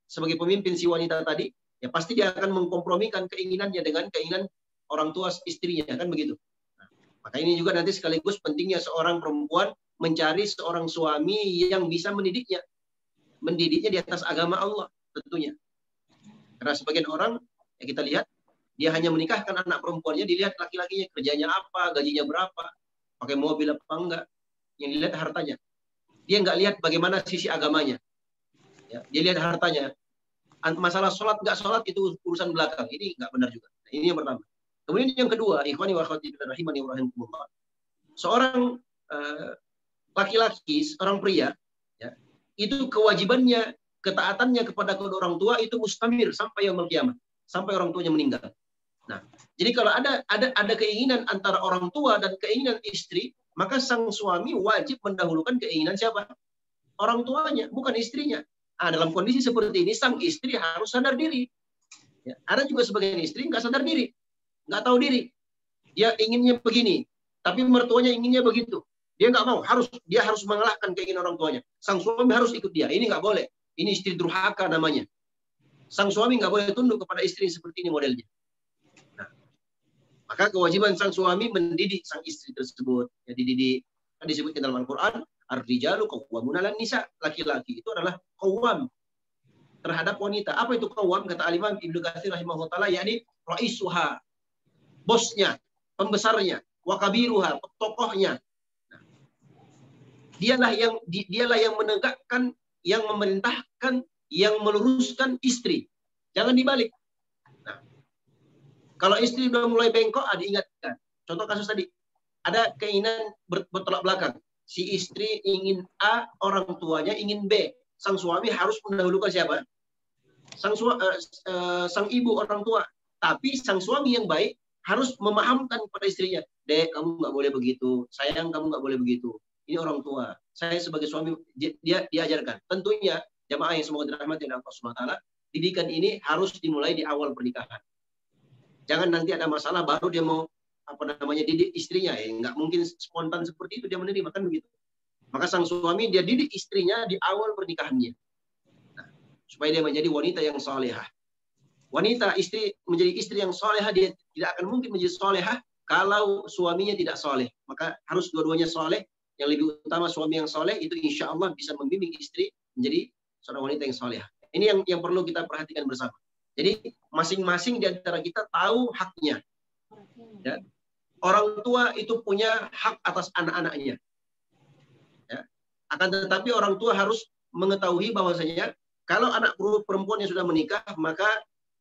sebagai pemimpin si wanita tadi, ya pasti dia akan mengkompromikan keinginannya dengan keinginan orang tua istrinya, kan begitu. Nah, maka ini juga nanti sekaligus pentingnya seorang perempuan mencari seorang suami yang bisa mendidiknya di atas agama Allah tentunya. Karena sebagian orang yang kita lihat, dia hanya menikahkan anak perempuannya, dilihat laki-lakinya kerjanya apa, gajinya berapa, pakai mobil apa enggak, yang dilihat hartanya. Dia nggak lihat bagaimana sisi agamanya. Ya, dia lihat hartanya. Masalah sholat nggak sholat itu urusan belakang. Ini nggak benar juga. Nah, ini yang pertama. Kemudian yang kedua, ikhwani wa akhwati rahimani wa rahimakumullah. Seorang laki-laki, seorang pria, ya, itu kewajibannya, ketaatannya kepada kedua orang tua itu mustamir sampai yaumul qiyamah, sampai orang tuanya meninggal. Nah, jadi kalau ada keinginan antara orang tua dan keinginan istri, maka sang suami wajib mendahulukan keinginan siapa? Orang tuanya, bukan istrinya. Nah, dalam kondisi seperti ini, sang istri harus sadar diri. Ya, ada juga sebagian istri nggak sadar diri, nggak tahu diri. Dia inginnya begini, tapi mertuanya inginnya begitu. Dia nggak mau, dia harus mengalahkan keinginan orang tuanya. Sang suami harus ikut dia. Ini nggak boleh. Ini istri durhaka namanya. Sang suami nggak boleh tunduk kepada istri seperti ini modelnya. Nah, maka kewajiban sang suami mendidik sang istri tersebut. Ya, dididik. Disebutkan dalam Al-Quran, ar-rijalu qawwamuna 'alan nisa. Laki-laki itu adalah qawwam terhadap wanita. Apa itu qawwam? Kata Al-Imam Ibnu Katsir rahimahullah taala, yakni raisuha, bosnya, pembesarnya, wa kabiruha, tokohnya. Dialah yang menegakkan, yang memerintahkan, yang meluruskan istri. Jangan dibalik. Nah, kalau istri sudah mulai bengkok, diingatkan. Contoh kasus tadi, ada keinginan bertolak belakang. Si istri ingin A, orang tuanya ingin B. Sang suami harus mendahulukan siapa? Sang ibu, orang tua. Tapi sang suami yang baik harus memahamkan kepada istrinya. Dek, kamu nggak boleh begitu. Sayang, kamu nggak boleh begitu. Ini orang tua. Saya sebagai suami, dia diajarkan. Tentunya, jamaah yang semoga dirahmati oleh Allah SWT, didikan ini harus dimulai di awal pernikahan. Jangan nanti ada masalah, baru dia mau didik istrinya. Ya, nggak mungkin spontan seperti itu dia menerima, kan begitu. Maka sang suami, dia didik istrinya di awal pernikahannya. Nah, supaya dia menjadi wanita yang salehah. Menjadi istri yang salehah, dia tidak akan mungkin menjadi salehah kalau suaminya tidak saleh. Maka harus dua-duanya saleh, yang lebih utama suami yang soleh itu insya Allah bisa membimbing istri menjadi seorang wanita yang soleh. Ini yang perlu kita perhatikan bersama. Jadi masing-masing di antara kita tahu haknya. Ya. Orang tua itu punya hak atas anak-anaknya. Ya. Akan tetapi orang tua harus mengetahui bahwasanya kalau anak perempuan yang sudah menikah, maka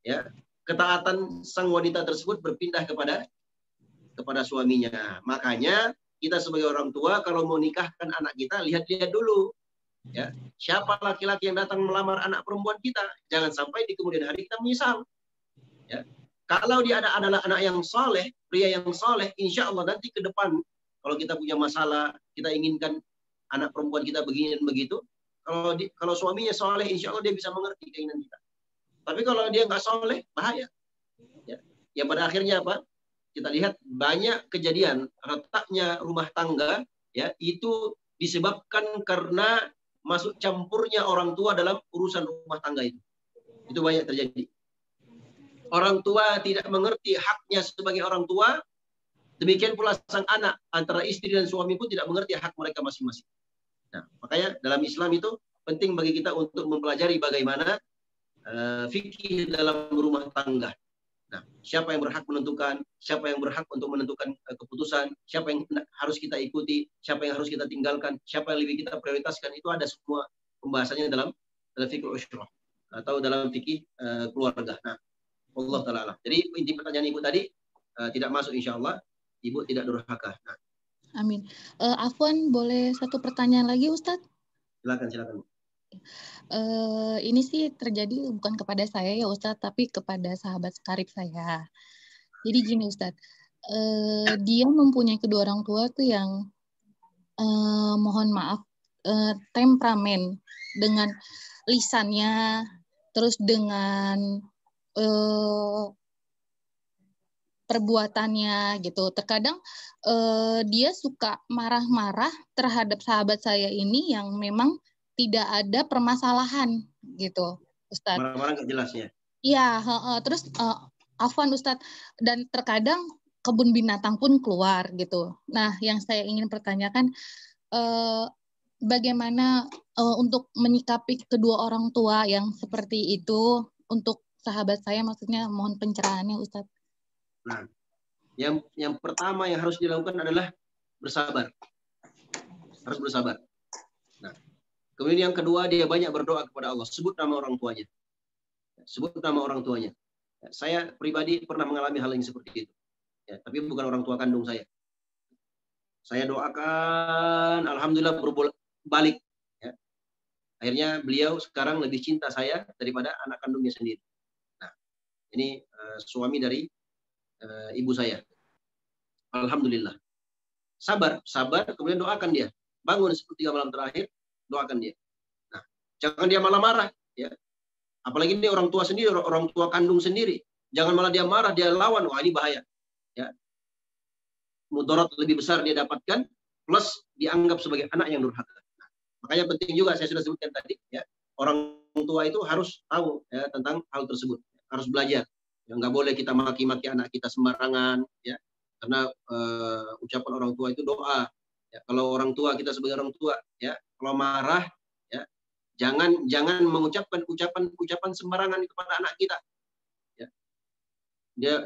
ya ketaatan sang wanita tersebut berpindah kepada suaminya. Makanya kita sebagai orang tua kalau mau nikahkan anak kita, lihat-lihat dulu. Ya, siapa laki-laki yang datang melamar anak perempuan kita? Jangan sampai di kemudian hari kita menyesal. Ya. Kalau dia adalah anak yang soleh, pria yang soleh, insya Allah nanti ke depan kalau kita punya masalah, kita inginkan anak perempuan kita begini dan begitu. Kalau suaminya soleh, insya Allah dia bisa mengerti keinginan kita. Tapi kalau dia nggak soleh, bahaya. Ya. Yang pada akhirnya apa? Kita lihat banyak kejadian retaknya rumah tangga, ya itu disebabkan karena masuk campurnya orang tua dalam urusan rumah tangga itu. Itu banyak terjadi. Orang tua tidak mengerti haknya sebagai orang tua, demikian pula sang anak antara istri dan suami pun tidak mengerti hak mereka masing-masing. Nah, makanya dalam Islam itu penting bagi kita untuk mempelajari bagaimana fikih dalam rumah tangga. Nah, siapa yang berhak menentukan, siapa yang berhak untuk menentukan keputusan, siapa yang harus kita ikuti, siapa yang harus kita tinggalkan, siapa yang lebih kita prioritaskan, itu ada semua pembahasannya dalam fikih usyrah atau dalam fikih keluarga. Nah, Allah Ta'ala alam. Jadi inti pertanyaan Ibu tadi tidak masuk insya Allah, Ibu tidak durhaka. Nah. Amin. Afwan, boleh satu pertanyaan lagi Ustadz? Silakan. Ini sih terjadi bukan kepada saya ya Ustadz, tapi kepada sahabat karib saya. Jadi gini Ustadz, dia mempunyai kedua orang tua tuh yang mohon maaf temperamen dengan lisannya, terus dengan perbuatannya gitu. Terkadang dia suka marah-marah terhadap sahabat saya ini yang memang tidak ada permasalahan gitu, Ustadz. Marah-marah nggak jelas ya? Iya, terus afwan Ustadz, dan terkadang kebun binatang pun keluar gitu. Nah, yang saya ingin pertanyakan, bagaimana untuk menyikapi kedua orang tua yang seperti itu untuk sahabat saya, maksudnya mohon pencerahannya Ustadz. Nah, yang pertama yang harus dilakukan adalah bersabar. Harus bersabar. Nah, kemudian yang kedua dia banyak berdoa kepada Allah. Sebut nama orang tuanya. Sebut nama orang tuanya. Saya pribadi pernah mengalami hal yang seperti itu. Ya, tapi bukan orang tua kandung saya. Saya doakan, alhamdulillah berbalik. Ya. Akhirnya beliau sekarang lebih cinta saya daripada anak kandungnya sendiri. Nah, ini suami dari ibu saya. Alhamdulillah. Sabar, kemudian doakan dia. Bangun sepertiga malam terakhir, doakan dia. Nah, jangan dia malah marah. Ya. Apalagi ini orang tua sendiri, orang tua kandung sendiri. Jangan malah dia marah, dia lawan. Wah, ini bahaya. Ya. Mudarat lebih besar dia dapatkan, plus dianggap sebagai anak yang durhaka. Nah, makanya penting juga, saya sudah sebutkan tadi, ya, orang tua itu harus tahu ya, tentang hal tersebut. Harus belajar. Ya, nggak boleh kita maki-maki anak kita sembarangan. Ya. Karena ucapan orang tua itu doa. Ya, kalau orang tua, kita sebagai orang tua, ya, kalau marah, ya, jangan mengucapkan ucapan sembarangan kepada anak kita. Ya.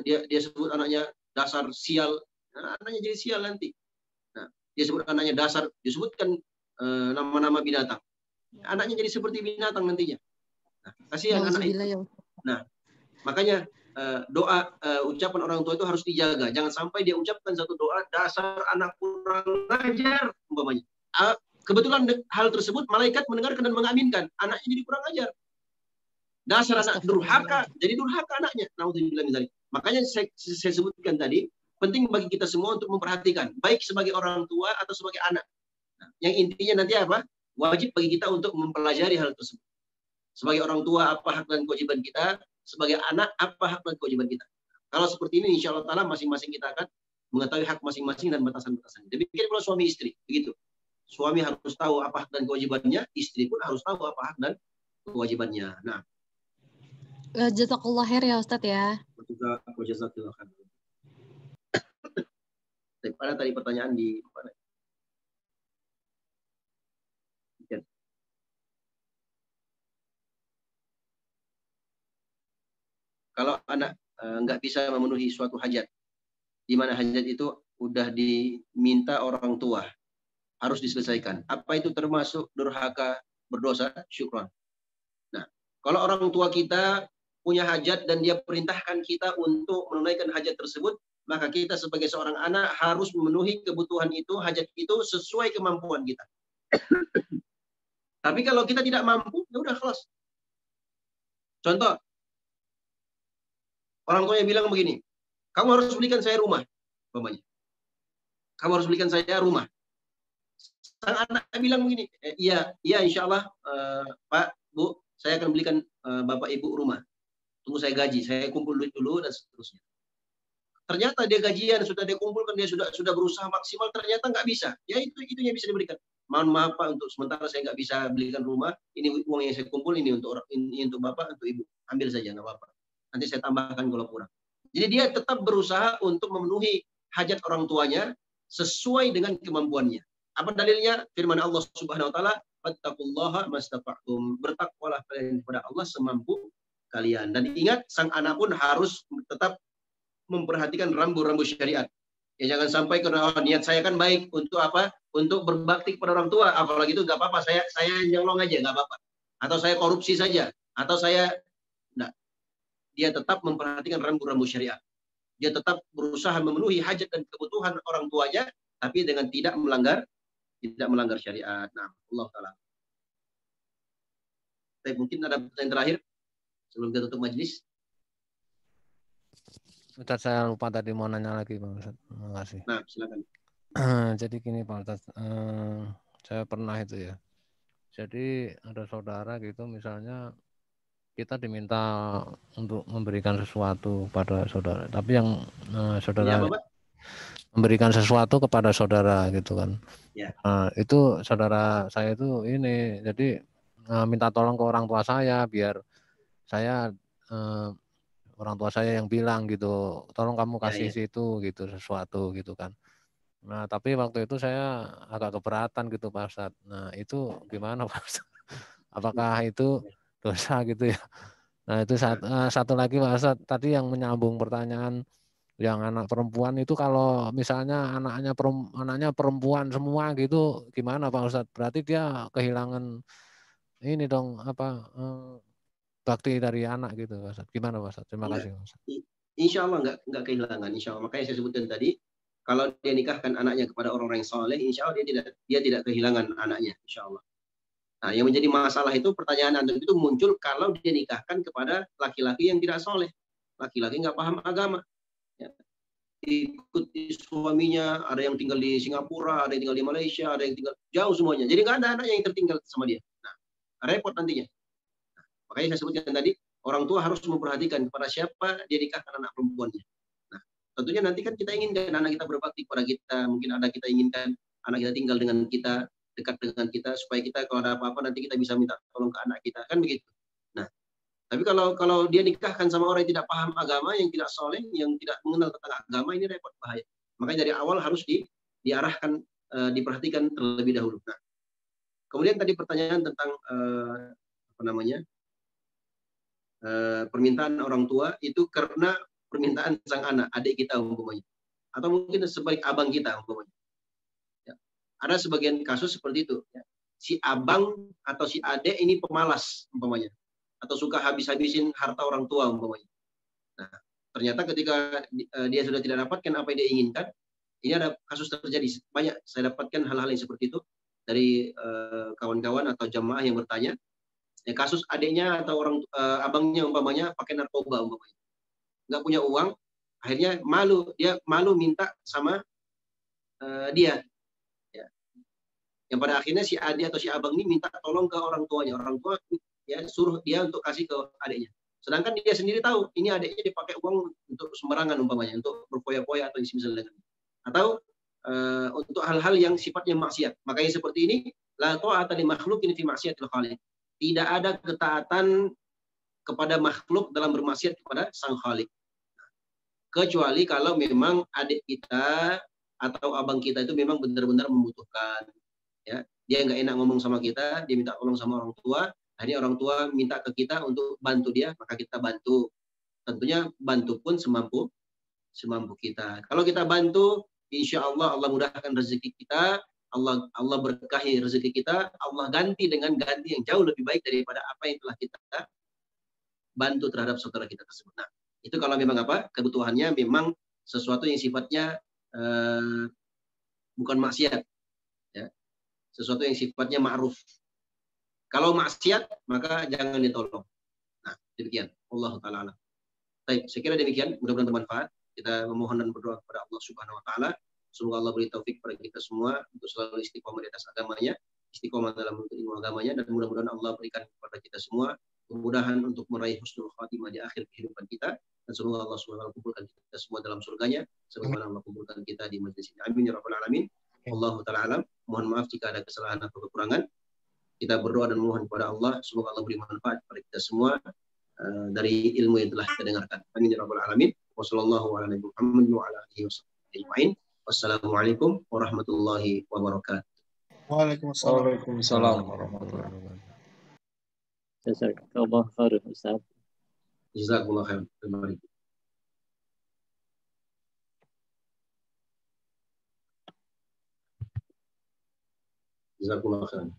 Dia sebut anaknya dasar sial. Nah, anaknya jadi sial nanti. Nah, dia sebut anaknya dasar, disebutkan nama-nama binatang. Anaknya jadi seperti binatang nantinya. Nah, kasihan anak itu. Ya. Nah, makanya doa, ucapan orang tua itu harus dijaga. Jangan sampai dia ucapkan satu doa, dasar anak kurang ajar, umpamanya. Kebetulan hal tersebut malaikat mendengarkan dan mengaminkan. Anaknya jadi kurang ajar. Dasar anak durhaka, jadi durhaka anaknya. Naudzubillah min dzalik. Makanya saya sebutkan tadi, penting bagi kita semua untuk memperhatikan, baik sebagai orang tua atau sebagai anak. Nah, yang intinya nanti apa? Wajib bagi kita untuk mempelajari hal tersebut. Sebagai orang tua, apa hak dan kewajiban kita? Sebagai anak, apa hak dan kewajiban kita? Kalau seperti ini, insya Allah Ta'ala masing-masing kita akan mengetahui hak masing-masing dan batasan-batasan. Demikian pula suami istri, begitu. Suami harus tahu apa hak dan kewajibannya, istri pun harus tahu apa hak dan kewajibannya. Nah, jazakallah khair ya Ustadz ya. Jazakallah khair. Pada tadi pertanyaan di mana? kalau anak nggak bisa memenuhi suatu hajat, di mana hajat itu udah diminta orang tua, harus diselesaikan. Apa itu termasuk durhaka, berdosa? Syukran. Nah, kalau orang tua kita punya hajat dan dia perintahkan kita untuk menunaikan hajat tersebut, maka kita sebagai seorang anak harus memenuhi kebutuhan itu, hajat itu sesuai kemampuan kita. Tapi kalau kita tidak mampu, ya udah kelas. Contoh, orang tuanya bilang begini, kamu harus belikan saya rumah, umpamanya. Kamu harus belikan saya rumah. Sang anak bilang begini, iya insya Allah Pak, Bu, saya akan belikan Bapak Ibu rumah. Tunggu saya gaji, saya kumpul duit dulu dan seterusnya. Ternyata dia gajian, sudah dia kumpulkan, dia sudah berusaha maksimal, ternyata nggak bisa. Ya itu yang bisa diberikan. Mohon maaf Pak, untuk sementara saya nggak bisa belikan rumah. Ini uang yang saya kumpul, ini untuk Bapak, untuk Ibu. Ambil saja, nggak apa-apa. Nanti saya tambahkan kalau kurang. Jadi dia tetap berusaha untuk memenuhi hajat orang tuanya sesuai dengan kemampuannya. Apa dalilnya? Firman Allah Subhanahu wa taala, "Fattaqullaha mastata'tum." Bertakwalah kalian kepada Allah semampu kalian. Dan ingat, sang anak pun harus tetap memperhatikan rambu-rambu syariat. Ya jangan sampai karena niat saya kan baik untuk apa? Untuk berbakti kepada orang tua. Apalagi itu nggak apa-apa, saya nyolong aja nggak apa-apa. Atau saya korupsi saja. Atau saya nah, dia tetap memperhatikan rambu-rambu syariat. Dia tetap berusaha memenuhi hajat dan kebutuhan orang tuanya, tapi dengan tidak melanggar syariat. Nah, Allah taala. Mungkin ada pertanyaan terakhir sebelum kita tutup majelis. Ustaz, saya lupa tadi mau nanya lagi Pak Ustaz. Terima kasih. Nah, silakan. Jadi gini Pak Ustaz, saya pernah itu ya. Jadi ada saudara gitu, misalnya kita diminta untuk memberikan sesuatu pada saudara, tapi yang saudara memberikan sesuatu kepada saudara gitu kan. Ya. Itu saudara saya itu ini, jadi minta tolong ke orang tua saya biar saya orang tua saya yang bilang gitu, tolong kamu kasih situ gitu sesuatu gitu kan. Nah tapi waktu itu saya agak keberatan gitu Pak Ustadz. Nah itu gimana Pak Ustadz? Apakah itu dosa gitu ya? Nah itu satu lagi Pak Ustadz, tadi yang menyambung pertanyaan yang anak perempuan itu, kalau misalnya anaknya perempuan semua gitu, gimana Pak Ustadz? Berarti dia kehilangan ini dong bakti dari anak gitu Pak Ustadz. Gimana Pak Ustadz? Terima kasih Pak Ustadz. Insya Allah nggak kehilangan, insya Allah. Makanya saya sebutkan tadi, kalau dia nikahkan anaknya kepada orang-orang yang soleh, insya Allah dia tidak kehilangan anaknya, insya Allah. Nah, yang menjadi masalah itu, pertanyaan Anda itu muncul kalau dia nikahkan kepada laki-laki yang tidak soleh, laki-laki nggak paham agama, ya. Ikuti suaminya, ada yang tinggal di Singapura, ada yang tinggal di Malaysia, ada yang tinggal jauh semuanya. Jadi nggak ada anak yang tertinggal sama dia. Nah, repot nantinya. Makanya saya sebutkan tadi, orang tua harus memperhatikan kepada siapa dia nikahkan anak perempuannya. Nah, tentunya nanti kan kita inginkan anak kita berbakti kepada kita, mungkin ada kita inginkan anak kita tinggal dengan kita, dekat dengan kita, supaya kita kalau ada apa-apa nanti kita bisa minta tolong ke anak kita, kan begitu. Nah, tapi kalau dia nikahkan sama orang yang tidak paham agama, yang tidak soleh, yang tidak mengenal tentang agama, ini repot, bahaya. Makanya dari awal harus diarahkan, diperhatikan terlebih dahulu. Nah, kemudian tadi pertanyaan tentang permintaan orang tua itu karena permintaan sang anak, adik kita umpamanya, atau mungkin sebalik abang kita umpamanya. Ya. Ada sebagian kasus seperti itu. Ya. Si abang atau si adik ini pemalas umpamanya, atau suka habis-habisin harta orang tua umpamanya. Nah, ternyata ketika dia sudah tidak dapatkan apa yang dia inginkan, ini ada kasus terjadi banyak. Saya dapatkan hal-hal yang seperti itu dari kawan-kawan atau jamaah yang bertanya. Ya, kasus adiknya atau orang abangnya umpamanya pakai narkoba umpamanya, nggak punya uang, akhirnya dia malu minta sama dia, ya. Yang pada akhirnya si adik atau si abang ini minta tolong ke orang tuanya, orang tua ya suruh dia untuk kasih ke adiknya, sedangkan dia sendiri tahu ini adiknya dipakai uang untuk sembarangan umpamanya, untuk berfoya-foya atau semisal dengan, atau untuk hal-hal yang sifatnya maksiat. Makanya seperti ini, la ta'ata li makhluqin fi ma'siyatil khaliq. Tidak ada ketaatan kepada makhluk dalam bermaksiat kepada sang Khalik. Kecuali kalau memang adik kita atau abang kita itu memang benar-benar membutuhkan. Ya, dia nggak enak ngomong sama kita, dia minta tolong sama orang tua, akhirnya orang tua minta ke kita untuk bantu dia, maka kita bantu. tentunya bantu pun semampu kita. Kalau kita bantu, insya Allah Allah mudahkan rezeki kita, Allah berkahi rezeki kita, Allah ganti dengan ganti yang jauh lebih baik daripada apa yang telah kita bantu terhadap saudara kita tersebut. Nah, itu kalau memang apa kebutuhannya memang sesuatu yang sifatnya bukan maksiat, ya, sesuatu yang sifatnya ma'ruf. Kalau maksiat maka jangan ditolong. Nah, demikian. Allah Taala alam. Baik, saya kira demikian. Mudah-mudahan bermanfaat. Kita memohon dan berdoa kepada Allah Subhanahu Wa Taala. Semoga Allah beri taufik kepada kita semua untuk selalu istiqomah di atas agamanya, istiqomah dalam menuntut ilmu agamanya, dan mudah-mudahan Allah berikan kepada kita semua kemudahan untuk meraih husnul khatimah di akhir kehidupan kita. Dan semoga Allah SWT kumpulkan kita semua dalam surganya. Semoga Allah kumpulkan kita di majlis ini. Amin ya rabbal alamin. Wallahu ta'ala alam. Mohon maaf jika ada kesalahan atau kekurangan. Kita berdoa dan mohon kepada Allah. Semoga Allah beri manfaat kepada kita semua dari ilmu yang telah kita dengarkan. Amin ya rabbal alamin. Wassalamualaikum warahmatullahi wabarakatuh. Waalaikumsalam warahmatullahi wabarakatuh. Jazakallah khair Ustaz. Jazakumullah khair. Terima kasih. Jazakumullah khair.